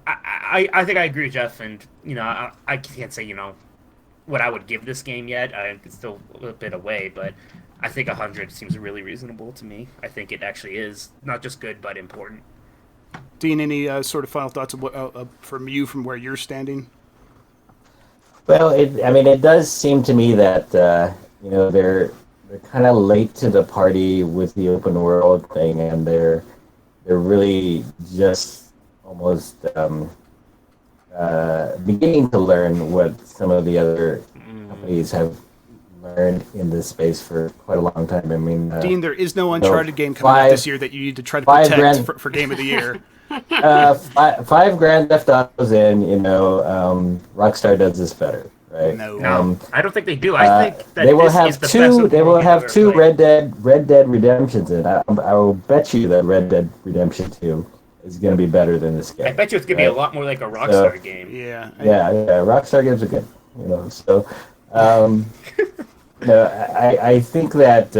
I think I agree with Jeff, and, I can't say, what I would give this game yet. It's still a little bit away, but I think 100 seems really reasonable to me. I think it actually is not just good, but important. Dean, any sort of final thoughts from you from where you're standing? Well, it does seem to me that they're kind of late to the party with the open world thing, and they're really just almost beginning to learn what some of the other companies have learned in this space for quite a long time. I mean, Dean, there is no Uncharted game coming out this year that you need to try to protect for Game of the Year. 5 Grand Theft Autos in, Rockstar does this better, right? No, I don't think they do. I think that they will this have is the two. best They will have two played. Red Dead Redemptions in. I will bet you that Red Dead Redemption 2 is going to be better than this game. I bet you it's going to be a lot more like a Rockstar game. Yeah. Rockstar games are good. So, I think that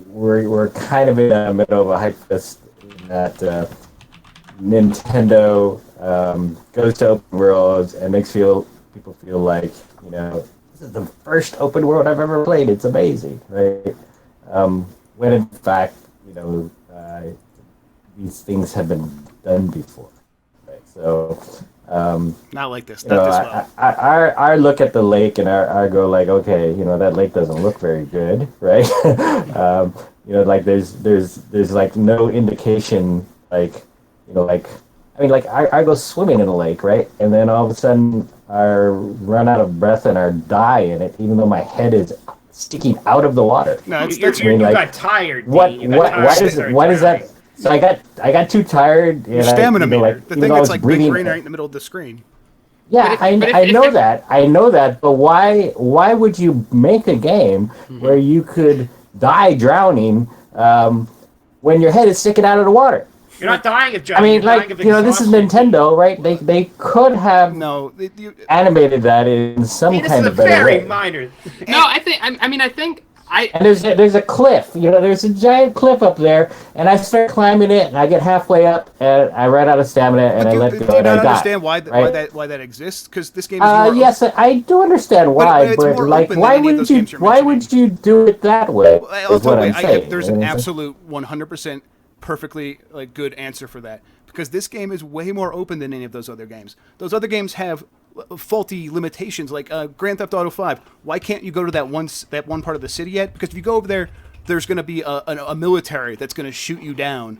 we're kind of in the middle of a hype fest that Nintendo goes to open worlds and makes people feel like, this is the first open world I've ever played. It's amazing, right? When in fact, these things have been done before, right? So, not like this, not this well. I look at the lake and I go like, okay, that lake doesn't look very good, right? Like there's like no indication, like, I go swimming in a lake, right? And then all of a sudden I run out of breath and I die in it, even though my head is sticking out of the water. No, you got tired. Why is that? So I got too tired. Your stamina meter, the thing that's like big green right in the middle of the screen. Yeah, I know that. But why would you make a game where you could die drowning when your head is sticking out of the water? You're not dying of drowning. This is Nintendo, right? They could have animated that in some kind of better way. This is a very minor. No, I think. And there's a cliff, there's a giant cliff up there, and I start climbing it, and I get halfway up, and I run out of stamina, and I let go, and I die. Do you not understand why that exists? Because this game is more yes, I do understand why, but like, why would you do it that way? I'll tell you, there's an absolute 100% perfectly good answer for that, because this game is way more open than any of those other games. Those other games have faulty limitations, like Grand Theft Auto 5. Why can't you go to that one part of the city yet? Because if you go over there, there's going to be a military that's going to shoot you down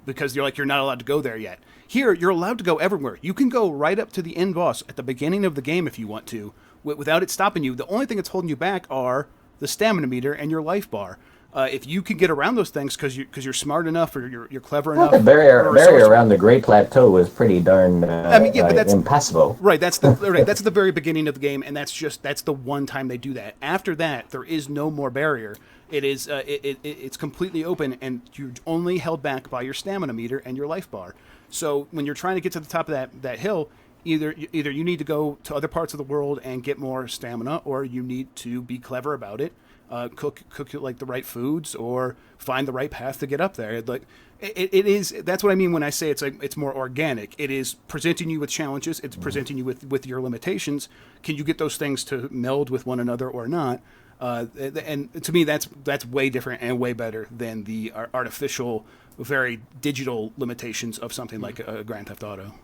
because you're not allowed to go there yet. Here, you're allowed to go everywhere. You can go right up to the end boss at the beginning of the game if you want to, without it stopping you. The only thing that's holding you back are the stamina meter and your life bar. If you can get around those things because you're smart enough or you're clever enough. The barrier around the Great Plateau was pretty darn but that's impassable. Right, that's the very beginning of the game, and that's the one time they do that. After that, there is no more barrier. It is it's completely open, and you're only held back by your stamina meter and your life bar. So when you're trying to get to the top of that hill, either you need to go to other parts of the world and get more stamina, or you need to be clever about it. Cook like the right foods or find the right path to get up there. It is. That's what I mean when I say it's more organic. It is presenting you with challenges. It's presenting you with your limitations. Can you get those things to meld with one another or not? And to me, that's way different and way better than the artificial, very digital limitations of something like a Grand Theft Auto.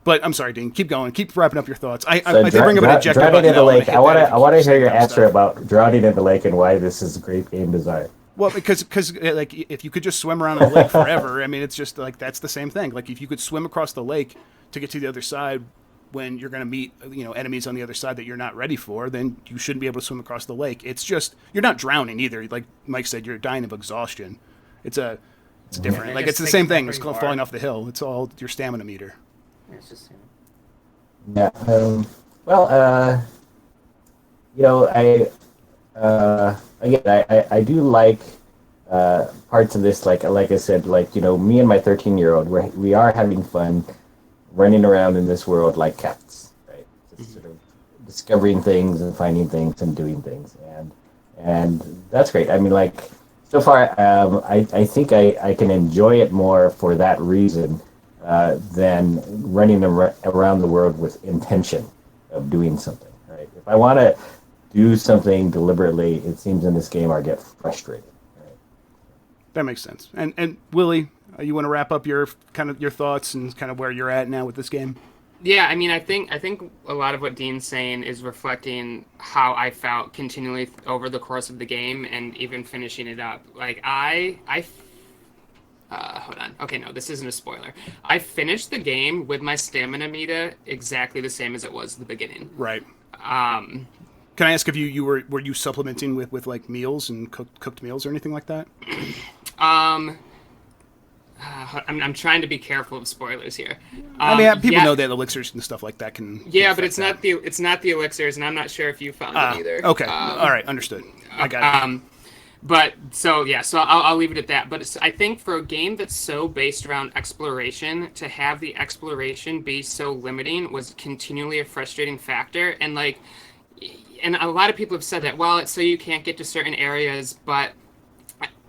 But I'm sorry, Dean. Keep going. Keep wrapping up your thoughts. I did bring up an ejector button. In the lake. I want to hear your answer about drowning in the lake and why this is great game design. Well, because like if you could just swim around the lake forever, I mean, it's just like that's the same thing. Like if you could swim across the lake to get to the other side when you're going to meet enemies on the other side that you're not ready for, then you shouldn't be able to swim across the lake. It's just you're not drowning either. Like Mike said, you're dying of exhaustion. It's different. Yeah, like it's the same thing. It's called falling off the hill. It's all your stamina meter. It's just Yeah. I do like parts of this. Like I said, me and my 13-year-old, we are having fun running around in this world like cats, right? Just sort of discovering things and finding things and doing things, and that's great. I mean, so far, I think I can enjoy it more for that reason. Than running around the world with intention of doing something. Right? If I want to do something deliberately, it seems in this game I get frustrated. Right? That makes sense. And Willie, you want to wrap up your thoughts and kind of where you're at now with this game? Yeah, I mean, I think a lot of what Dean's saying is reflecting how I felt continually over the course of the game and even finishing it up. Like hold on. Okay, no, this isn't a spoiler. I finished the game with my stamina meter exactly the same as it was at the beginning. Right. Can I ask if you were you supplementing with like meals and cooked meals or anything like that? I'm trying to be careful of spoilers here. I mean, people know that elixirs and stuff like that can. Yeah, but it's not the elixirs, and I'm not sure if you found it either. Okay. All right. Understood. I got it. But so I'll leave it at that. But I think for a game that's so based around exploration, to have the exploration be so limiting was continually a frustrating factor. And a lot of people have said that, well, it's so you can't get to certain areas, but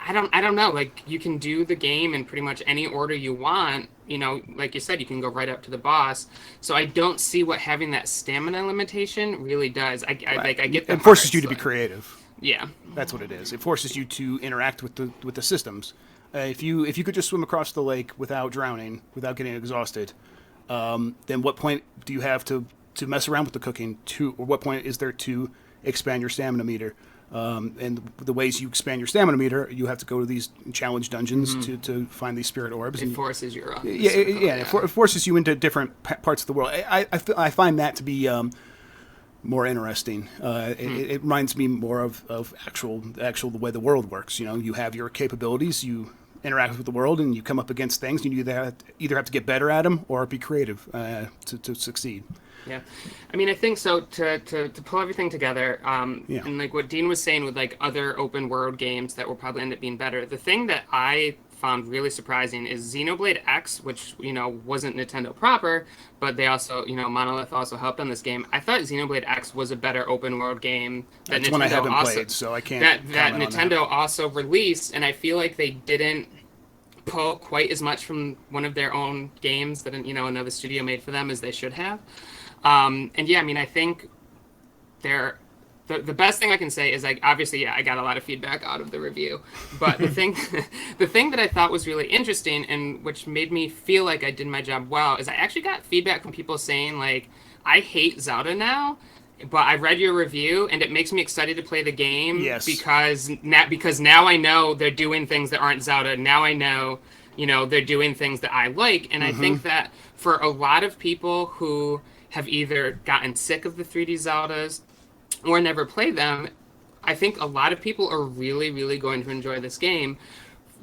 I don't know. Like, you can do the game in pretty much any order you want. You know, like you said, you can go right up to the boss. So I don't see what having that stamina limitation really does. I get the It forces parts, you to be like, creative. yeah. That's what it is. It forces you to interact with the systems. If you could just swim across the lake without drowning, without getting exhausted, then what point do you have to mess around with the cooking? Or what point is there to expand your stamina meter? And the ways you expand your stamina meter, you have to go to these challenge dungeons to find these spirit orbs. It forces you around. It forces you into different parts of the world. I find that to be more interesting. It reminds me more of actual the way the world works. You know, you have your capabilities, you interact with the world, and you come up against things, and you either have to get better at them or be creative to succeed. Yeah, I mean, I think so. To pull everything together, and like what Dean was saying with like other open world games that will probably end up being better. The thing that I found really surprising is Xenoblade X, which, you know, wasn't Nintendo proper, but they also, you know, Monolith also helped on this game. I thought Xenoblade X was a better open world game that That's Nintendo one I haven't played, so I can't. That Nintendo also released, and I feel like they didn't pull quite as much from one of their own games that, you know, another studio made for them as they should have. And yeah, I mean, I think the best thing I can say is, like, obviously, yeah, I got a lot of feedback out of the review, but the thing that I thought was really interesting and which made me feel like I did my job well is I actually got feedback from people saying, like, I hate Zelda now, but I read your review and it makes me excited to play the game. Yes. because now I know they're doing things that aren't Zelda. Now I know, you know, they're doing things that I like, and I think that for a lot of people who have either gotten sick of the 3D Zeldas or never played them, I think a lot of people are really, really going to enjoy this game.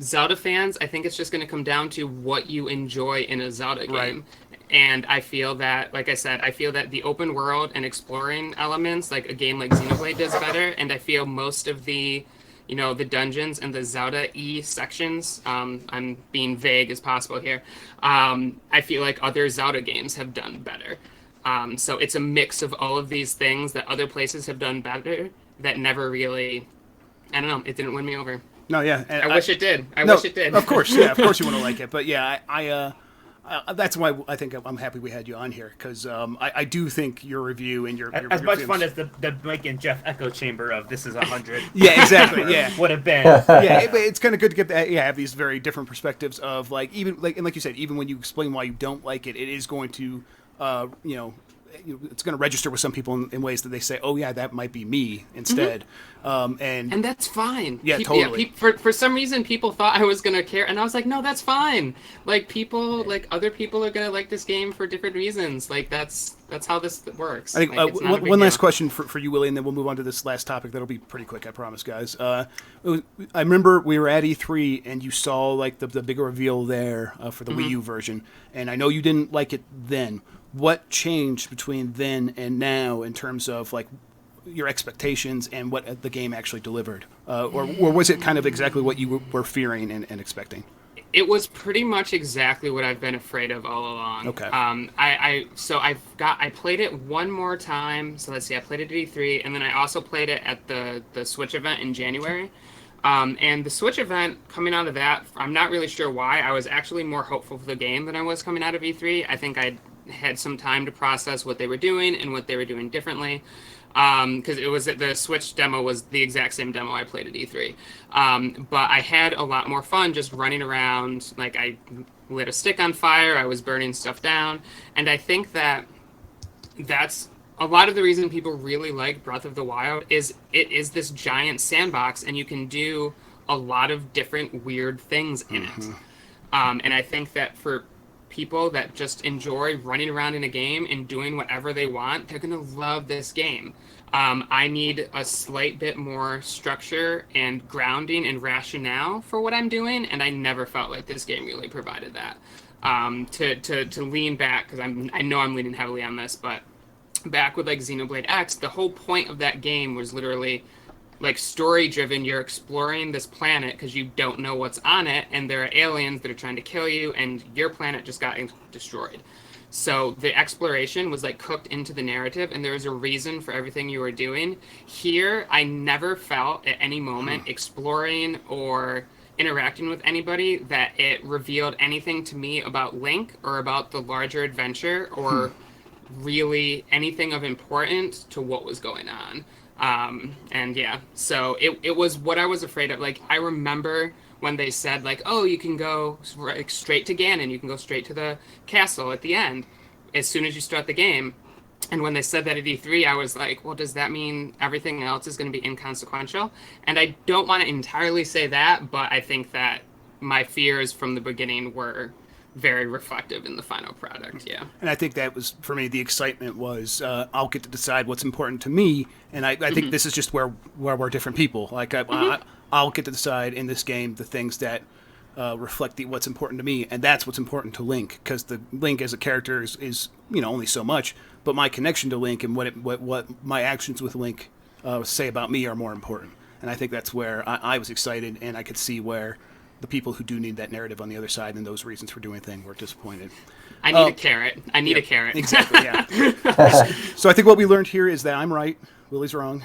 Zelda fans, I think it's just going to come down to what you enjoy in a Zelda game. Right. And I feel that, like I said, I feel that the open world and exploring elements, like a game like Xenoblade does better, and I feel most of the, you know, the dungeons and the Zelda-y sections, I'm being vague as possible here, I feel like other Zelda games have done better. So it's a mix of all of these things that other places have done better that never really, I don't know, it didn't win me over. No, yeah. And I wish it did. I wish it did. Of course, yeah, of course you want to like it. But yeah, I that's why I think I'm happy we had you on here, because I do think your review and your as much films... fun as the Mike and Jeff echo chamber of "This is 100." Yeah, exactly. Yeah, would have been. Yeah, it's kind of good to get that. Yeah, have these very different perspectives of, like, even like, and like you said, even when you explain why you don't like it, it is going to, you know, it's going to register with some people in ways that they say, oh yeah, that might be me instead. And that's fine. Yeah, totally. Yeah, for some reason, people thought I was going to care, and I was like, no, that's fine. Like, people, like, other people are going to like this game for different reasons. Like, that's how this works. I think like, one last question for you, Willie, and then we'll move on to this last topic. That'll be pretty quick, I promise, guys. I remember we were at E3, and you saw, like, the bigger reveal there for the Wii U version, and I know you didn't like it then. What changed between then and now in terms of, like, your expectations and what the game actually delivered? Or was it kind of exactly what you were fearing and expecting? It was pretty much exactly what I've been afraid of all along. Okay. I played it one more time. So let's see, I played it at E3, and then I also played it at the Switch event in January. And the Switch event, coming out of that, I'm not really sure why. I was actually more hopeful for the game than I was coming out of E3. I think I had some time to process what they were doing and what they were doing differently. Because it was the Switch demo was the exact same demo I played at E3. But I had a lot more fun just running around. Like, I lit a stick on fire, I was burning stuff down, and I think that's a lot of the reason people really like Breath of the Wild is it is this giant sandbox, and you can do a lot of different weird things in it. And I think that for people that just enjoy running around in a game and doing whatever they want, they're going to love this game. I need a slight bit more structure and grounding and rationale for what I'm doing, and I never felt like this game really provided that. To lean back, because I know I'm leaning heavily on this, but back with, like, Xenoblade X, the whole point of that game was literally, like, story driven. You're exploring this planet because you don't know what's on it, and there are aliens that are trying to kill you, and your planet just got destroyed. So the exploration was like cooked into the narrative, and there was a reason for everything you were doing. Here, I never felt at any moment exploring or interacting with anybody that it revealed anything to me about Link or about the larger adventure or really anything of importance to what was going on. And yeah, so it was what I was afraid of. Like, I remember when they said, like, oh, you can go straight to Ganon, you can go straight to the castle at the end as soon as you start the game. And when they said that at E3, I was like, well, does that mean everything else is going to be inconsequential? And I don't want to entirely say that, but I think that my fears from the beginning were very reflective in the final product, yeah. And I think that was, for me, the excitement was I'll get to decide what's important to me, and I think this is just where we're different people. Like, I'll get to decide in this game the things that reflect what's important to me, and that's what's important to Link, because the Link as a character is only so much, but my connection to Link and what my actions with Link say about me are more important. And I think that's where I was excited, and I could see where the people who do need that narrative on the other side and those reasons for doing a thing were disappointed. I need a carrot. I need a carrot. Exactly, yeah. So I think what we learned here is that I'm right, Willie's wrong.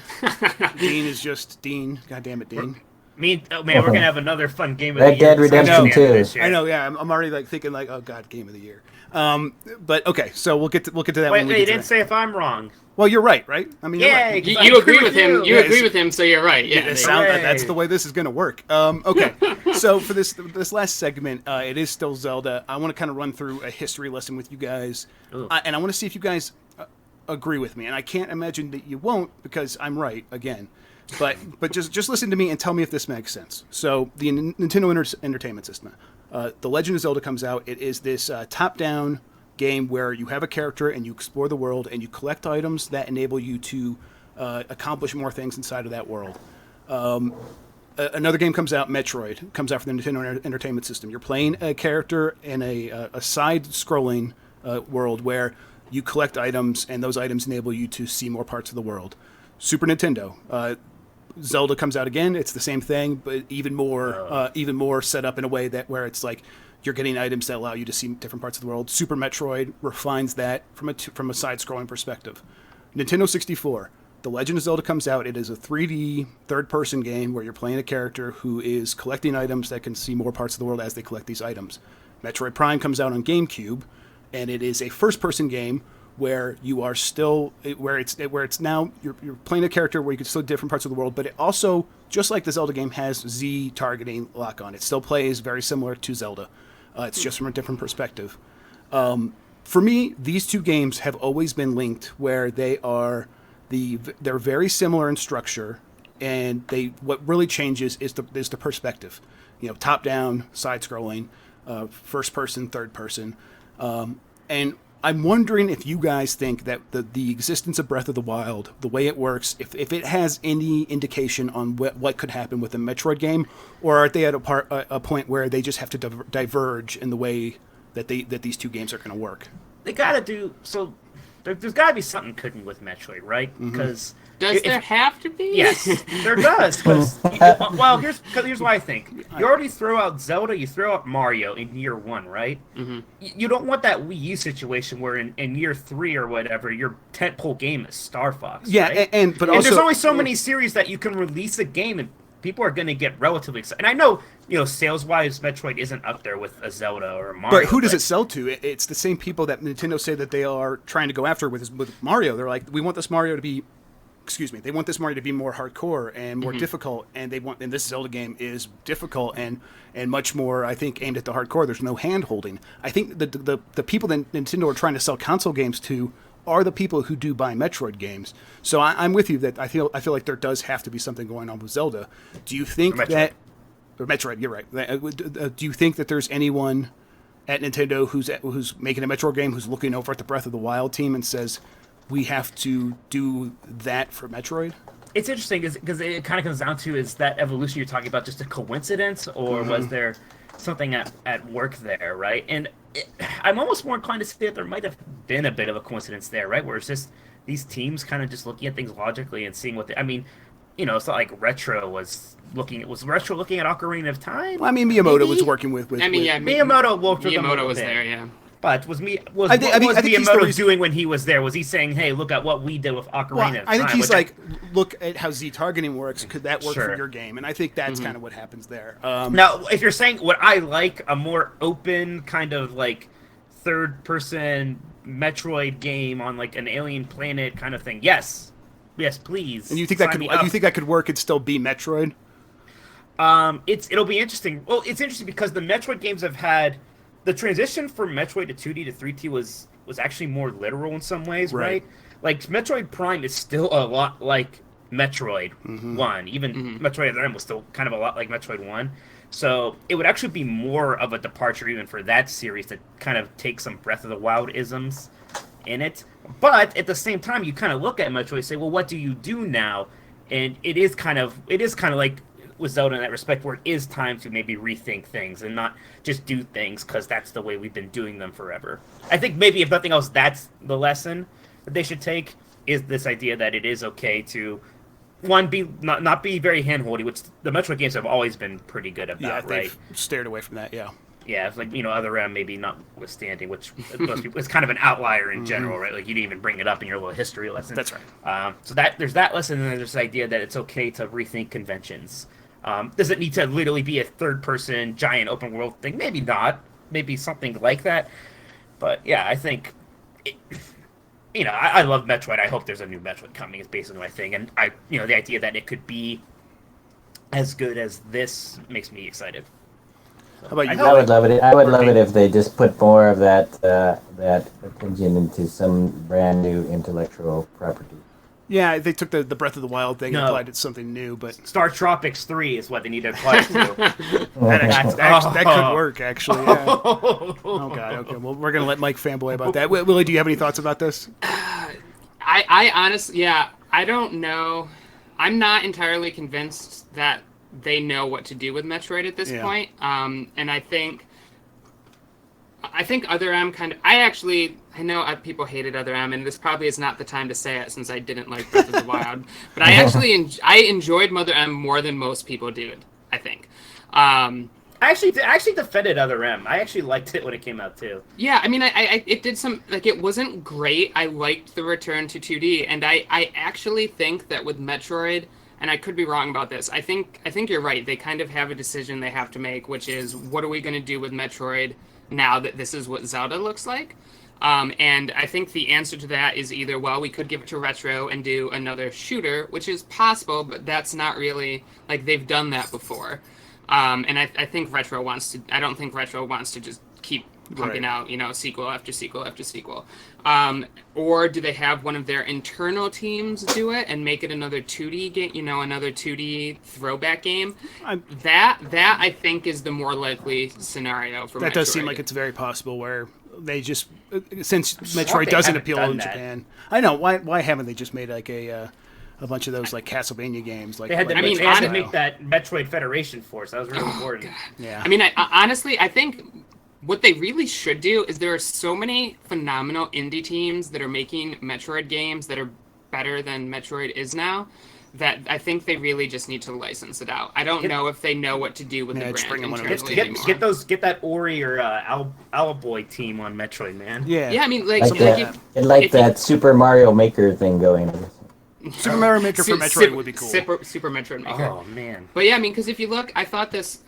Dean is just Dean. God damn it, Dean. We're gonna have another fun game of Red the year. Dead Redemption 2. I know, yeah. I'm already like thinking like, oh god, game of the year. But okay, so we'll get to that. Wait, when we get you to didn't that. say if I'm wrong. Well, you're right? I mean, Yeah, you're right. You agree with him. You Yes. agree with him, so you're right. Yeah. That's the way this is going to work. Okay, so for this last segment, it is still Zelda. I want to kind of run through a history lesson with you guys, and I want to see if you guys agree with me. And I can't imagine that you won't because I'm right again. But just listen to me and tell me if this makes sense. So the Nintendo Entertainment System, The Legend of Zelda comes out. It is this top-down game where you have a character and you explore the world and you collect items that enable you to accomplish more things inside of that world. Another game comes out, Metroid, comes out for the Nintendo Entertainment System. You're playing a character in a side-scrolling world where you collect items and those items enable you to see more parts of the world. Super Nintendo, Zelda comes out again. It's the same thing, but even more set up in a way that where it's like you're getting items that allow you to see different parts of the world. Super Metroid refines that from a side-scrolling perspective. Nintendo 64, The Legend of Zelda comes out. It is a 3D third-person game where you're playing a character who is collecting items that can see more parts of the world as they collect these items. Metroid Prime comes out on GameCube, and it is a first-person game where you are still where it's now you're playing a character where you can still do different parts of the world, but it also, just like the Zelda game, has Z targeting lock on. It still plays very similar to Zelda. It's just from a different perspective. For me, these two games have always been linked, where they're very similar in structure, and what really changes is the perspective. Top down, side scrolling, first person, third person, and I'm wondering if you guys think that the existence of Breath of the Wild, the way it works, if it has any indication on what could happen with a Metroid game, or are they at a point where they just have to diverge in the way that these two games are going to work? They gotta do so. There's gotta be something cooking with Metroid, right? Because Does there have to be? Yes, there does. Here's what I think. You already throw out Zelda, you throw out Mario in year one, right? Mm-hmm. You don't want that Wii U situation where in year 3 or whatever, your tentpole game is Star Fox. Yeah, right? but also there's only so many series that you can release a game and people are going to get relatively excited. And I know, sales-wise, Metroid isn't up there with a Zelda or a Mario. But who does it sell to? It's the same people that Nintendo say that they are trying to go after with Mario. They're like, we want this Mario to be, they want this Mario to be more hardcore and more difficult, and this Zelda game is difficult and much more, I think, aimed at the hardcore. There's no hand-holding. I think the people that Nintendo are trying to sell console games to are the people who do buy Metroid games. So I'm with you that I feel like there does have to be something going on with Zelda. Do you think that... Or Metroid, you're right. Do you think that there's anyone at Nintendo who's making a Metroid game who's looking over at the Breath of the Wild team and says, we have to do that for Metroid? It's interesting because it kind of comes down to, is that evolution you're talking about just a coincidence, or was there something at work there, right? And I'm almost more inclined to say that there might have been a bit of a coincidence there, right? Where it's just these teams kind of just looking at things logically and seeing what it's not like Retro was looking at Ocarina of Time? Well, I mean, Miyamoto was working with Miyamoto worked with them Miyamoto was there, yeah. But was I think Miyamoto he's the reason- doing when he was there? Was he saying, "Hey, look at what we did with Ocarina Well, of Time"? I think he's which like, look at how Z targeting works. Could that work Sure. for your game? And I think that's kind of what happens there. Now, if you're saying what I like, a more open kind of like third-person Metroid game on like an alien planet kind of thing, yes, please. And you think that Sign could? me up. You think that could work and still be Metroid? It'll be interesting. Well, it's interesting because the Metroid games have had the transition from Metroid to 2D to 3D was actually more literal in some ways, right? Like Metroid Prime is still a lot like Metroid 1. Even Metroid Other M was still kind of a lot like Metroid 1. So it would actually be more of a departure even for that series to kind of take some Breath of the Wild isms in it. But at the same time, you kind of look at Metroid and say, well, what do you do now? And it is kind of like with Zelda in that respect, where it is time to maybe rethink things and not just do things because that's the way we've been doing them forever. I think maybe if nothing else, that's the lesson that they should take, is this idea that it is okay to be not be very handholdy, which the Metroid games have always been pretty good about, Yeah, right? they've steered away from that. Yeah. Yeah, it's like, Other M maybe notwithstanding, which most people, it's kind of an outlier in general, right? Like you didn't even bring it up in your little history lesson. That's right. So there's that lesson, and then there's this idea that it's okay to rethink conventions. Does it need to literally be a third-person giant open world thing? Maybe not. Maybe something like that. But yeah, I think, I love Metroid. I hope there's a new Metroid coming. Is basically my thing, and the idea that it could be as good as this makes me excited. How about you? I would love it. I would love it if they just put more of that attention into some brand new intellectual property. Yeah, they took the Breath of the Wild thing and No. applied it to something new, but Star Tropics 3 is what they need to apply it to. that could work, actually. Yeah. Oh, God. Okay, well, we're going to let Mike fanboy about that. Willie, do you have any thoughts about this? I honestly, I don't know. I'm not entirely convinced that they know what to do with Metroid at this point. And I think Other M I know people hated Other M, and this probably is not the time to say it since I didn't like Breath of the Wild. But I enjoyed Mother M more than most people did, I think. I actually defended Other M. I actually liked it when it came out too. Yeah, I mean, it did some, like, it wasn't great. I liked the return to 2D, and I actually think that with Metroid, and I could be wrong about this, I think you're right. They kind of have a decision they have to make, which is, what are we going to do with Metroid now that this is what Zelda looks like? And I think the answer to that is either, well, we could give it to Retro and do another shooter, which is possible, but that's not really, like, they've done that before. And I think Retro wants to, I don't think Retro wants to just keep pumping out, sequel after sequel after sequel. Or do they have one of their internal teams do it and make it another 2D game, another 2D throwback game? That I think is the more likely scenario for Metroid. That does seem like it's very possible where they just, since Metroid doesn't appeal in Japan. I know, why haven't they just made like a bunch of those like Castlevania games? Like they had like to make that Metroid Federation Force. That was really important. Yeah. I mean, honestly, I think what they really should do is there are so many phenomenal indie teams that are making Metroid games that are better than Metroid is now, that I think they really just need to license it out. I don't know if they know what to do with the brand internally anymore. Get that Ori or Owlboy team on Metroid, man. Yeah. Yeah, I mean, that Super Mario Maker thing going. Super Mario Maker for Metroid would be cool. Super Metroid Maker. Oh man. But yeah, I mean, because if you look, I thought this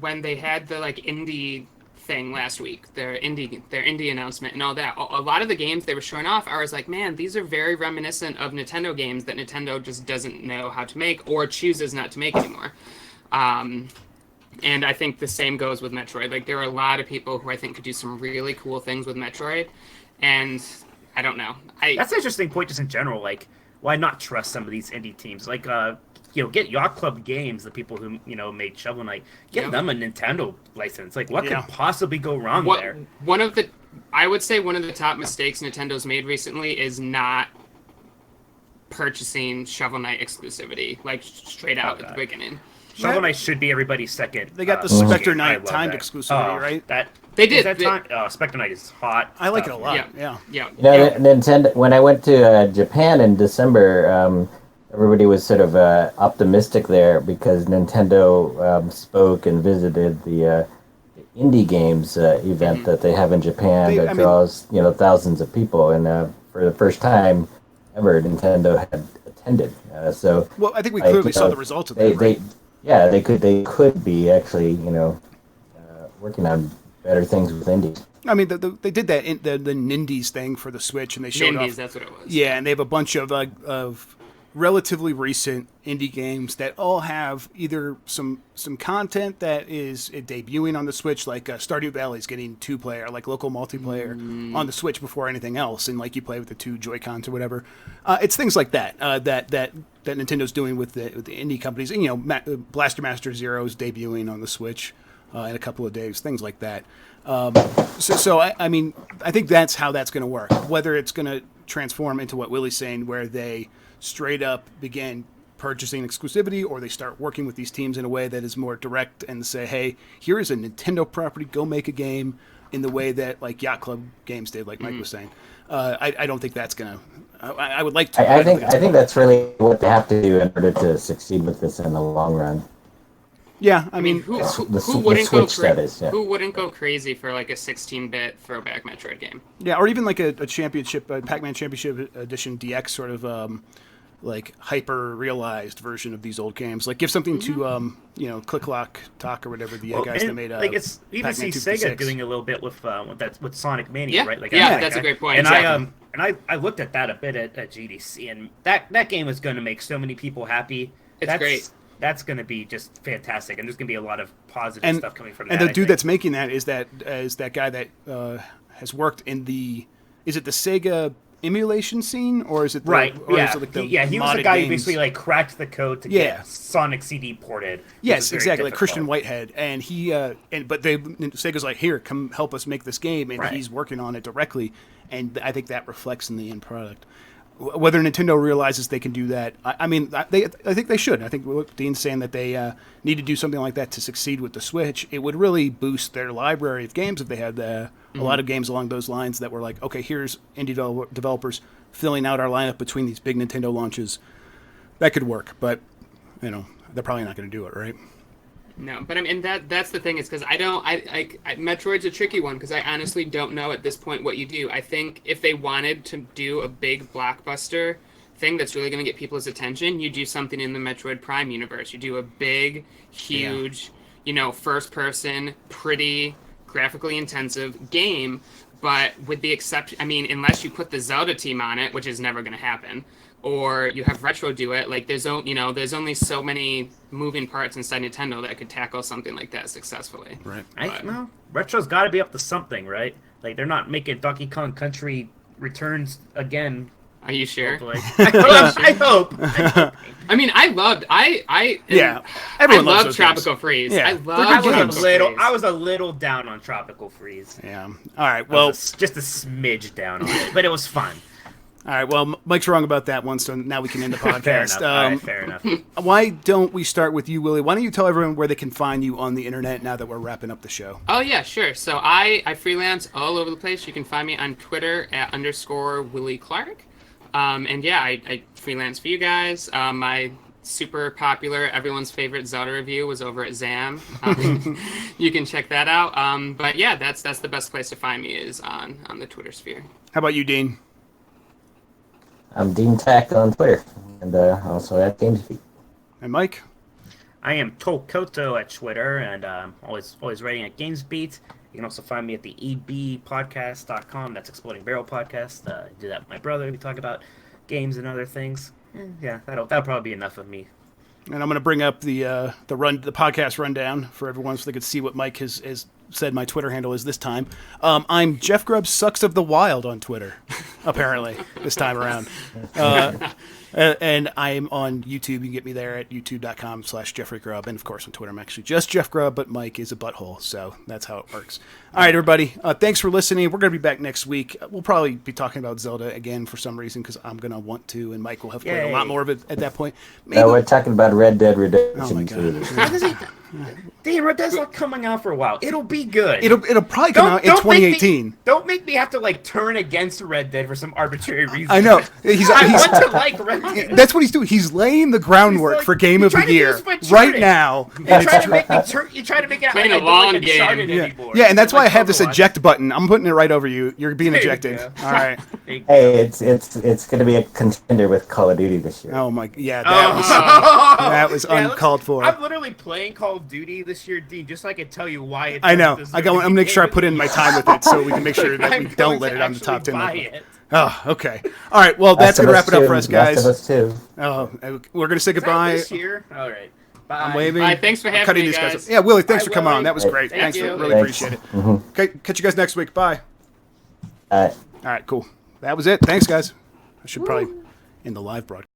when they had the like indie thing last week, their indie announcement and all that. A lot of the games they were showing off, I was like, man, these are very reminiscent of Nintendo games that Nintendo just doesn't know how to make or chooses not to make anymore. And I think the same goes with Metroid. Like, there are a lot of people who I think could do some really cool things with Metroid, and I don't know. That's an interesting point just in general. Like, why not trust some of these indie teams? Like, get Yacht Club Games, the people who, made Shovel Knight, get them a Nintendo license. Like, what could possibly go wrong there? I would say one of the top mistakes Nintendo's made recently is not purchasing Shovel Knight exclusivity, like, straight out at the beginning. Shovel Knight should be everybody's second. They got the Spectre Knight timed exclusivity, right? They did. Spectre Knight is hot. I like it a lot. Yeah. Nintendo. When I went to Japan in December, everybody was sort of optimistic there because Nintendo spoke and visited the indie games event that they have in Japan I that mean- draws thousands of people, and for the first time ever, Nintendo had attended. So Well, I think we like, clearly saw the results of they, that, right? they could be actually working on better things with indies. I mean, they did that in the Nindies thing for the Switch, and they showed Nindies, off. that's what it was. Yeah, and they have a bunch of relatively recent indie games that all have either some content that is debuting on the Switch, like Stardew Valley is getting 2-player, like local multiplayer on the Switch before anything else, and like you play with the 2 Joy-Cons or whatever. It's things like that that Nintendo's doing with the indie companies. And, Blaster Master Zero is debuting on the Switch in a couple of days, things like that. So I mean, I think that's how that's going to work. Whether it's going to transform into what Willie's saying, where they straight up begin purchasing exclusivity, or they start working with these teams in a way that is more direct and say, hey, here is a Nintendo property, go make a game, in the way that like Yacht Club Games did, like Mike was saying. I don't think that's going to... I would like to. I think that's really what they have to do in order to succeed with this in the long run. Yeah, I mean, who the wouldn't go Switch, that is, yeah. Who wouldn't go crazy for like a 16-bit throwback Metroid game? Yeah, or even like a championship, Pac-Man Championship Edition DX sort of like hyper realized version of these old games. Like give something to Click Lock Talk or whatever the guys that made like it's even see Pac-Man Sega 256. doing a little bit with Sonic Mania, right? Like that's a great point. And Exactly. I looked at that a bit at GDC, and that game is going to make so many people happy. It's great. That's going to be just fantastic, and there's going to be a lot of positive stuff coming from that. And the I dude think. that's making that is that guy that has worked in is it the Sega emulation scene, or is it Right, or yeah, is it like the he was the modded guy who games? basically like cracked the code to Yeah. get Sonic CD ported. which Yes, was very exactly, like difficult. Christian Whitehead, and he but Sega's like, here, come help us make this game, and Right. he's working on it directly, and I think that reflects in the end product. Whether Nintendo realizes they can do that, I think they should. I think what Dean's saying, that they need to do something like that to succeed with the Switch. It would really boost their library of games if they had a lot of games along those lines that were like, okay, here's indie developers filling out our lineup between these big Nintendo launches. That could work, but they're probably not going to do it, right? No, but I mean that's the thing, is because Metroid's a tricky one, because I honestly don't know at this point what you do. I think if they wanted to do a big blockbuster thing that's really going to get people's attention, you do something in the Metroid Prime universe. You do a big, huge, first person, pretty, graphically intensive game, but with the exception, I mean, unless you put the Zelda team on it, which is never going to happen, or you have Retro do it, like there's only so many moving parts inside Nintendo that could tackle something like that successfully. Right. Retro's got to be up to something, right? Like they're not making Donkey Kong Country Returns again. Are you sure? Hopefully. I hope. I mean, everyone loves loves those Tropical games. Freeze. Yeah. I They're love good Tropical games. Freeze. I was a little down on Tropical Freeze. Yeah. All right. Well, Just a smidge down on it, but it was fun. all right. Well, Mike's wrong about that one, so now we can end the podcast. Fair enough. All right, fair enough. Why don't we start with you, Willie? Why don't you tell everyone where they can find you on the internet now that we're wrapping up the show? Oh yeah, sure. So I freelance all over the place. You can find me on Twitter at _Willie Clark. And yeah, I freelance for you guys. My super popular, everyone's favorite Zelda review was over at Zam. You can check that out. But yeah, that's the best place to find me, is on the Twitter sphere. How about you, Dean? I'm Dean Tech on Twitter, and also at GamesBeat. And Mike? I am Tokoto at Twitter, and always writing at GamesBeat. You can also find me at the ebpodcast.com. That's Exploding Barrel Podcast. I do that with my brother. We talk about games and other things. Yeah, that'll probably be enough of me. And I'm going to bring up the podcast rundown for everyone so they can see what Mike has said my Twitter handle is this time. I'm Jeff Grubb Sucks of the Wild on Twitter, apparently, this time around. And I'm on YouTube. You can get me there at youtube.com/Jeffrey Grubb. And, of course, on Twitter, I'm actually just Jeff Grubb, but Mike is a butthole. So that's how it works. All right, everybody. Thanks for listening. We're going to be back next week. We'll probably be talking about Zelda again for some reason, because I'm going to want to, and Mike will have played a lot more of it at that point. Maybe. We're talking about Red Dead Redemption Oh, my God. 2. How does he? Damn, Red Dead's not coming out for a while. It'll be good. It'll probably come out in 2018. Don't make me have to like turn against Red Dead for some arbitrary reason. I know. I want to like Red Dead. That's what he's doing. He's laying the groundwork for Game of the Year right now. You try to make it out Playing like a long like Uncharted game. anymore. Yeah, and that's why I have this Pokemon. eject button. I'm putting it right over you. You're being There you ejected. go. All right. Hey, it's going to be a contender with Call of Duty this year. Oh my. Yeah, Oh. that was uncalled for. I'm literally playing Call of Duty this year, Dean, just so I can tell you why it I know. doesn't I'm deserve gonna make sure I put in my time with it so we can make sure I'm that we going don't let to it on the top 10. actually buy it. Oh, okay. All right. Well, that's Last gonna of wrap it up Us for us, 2, Last guys. of Us 2. Oh, we're gonna say Is that goodbye. this year? All right. Bye. I'm waving. Bye, thanks for having cutting me, these guys. Yeah, Willie, thanks Bye, for coming on. Willie. That was great. Thank Thanks. you. Really Thanks. appreciate it. Mhm. Okay, catch you guys next week. Bye. All right. All right, cool. That was it. Thanks, guys. I should probably end the live broadcast.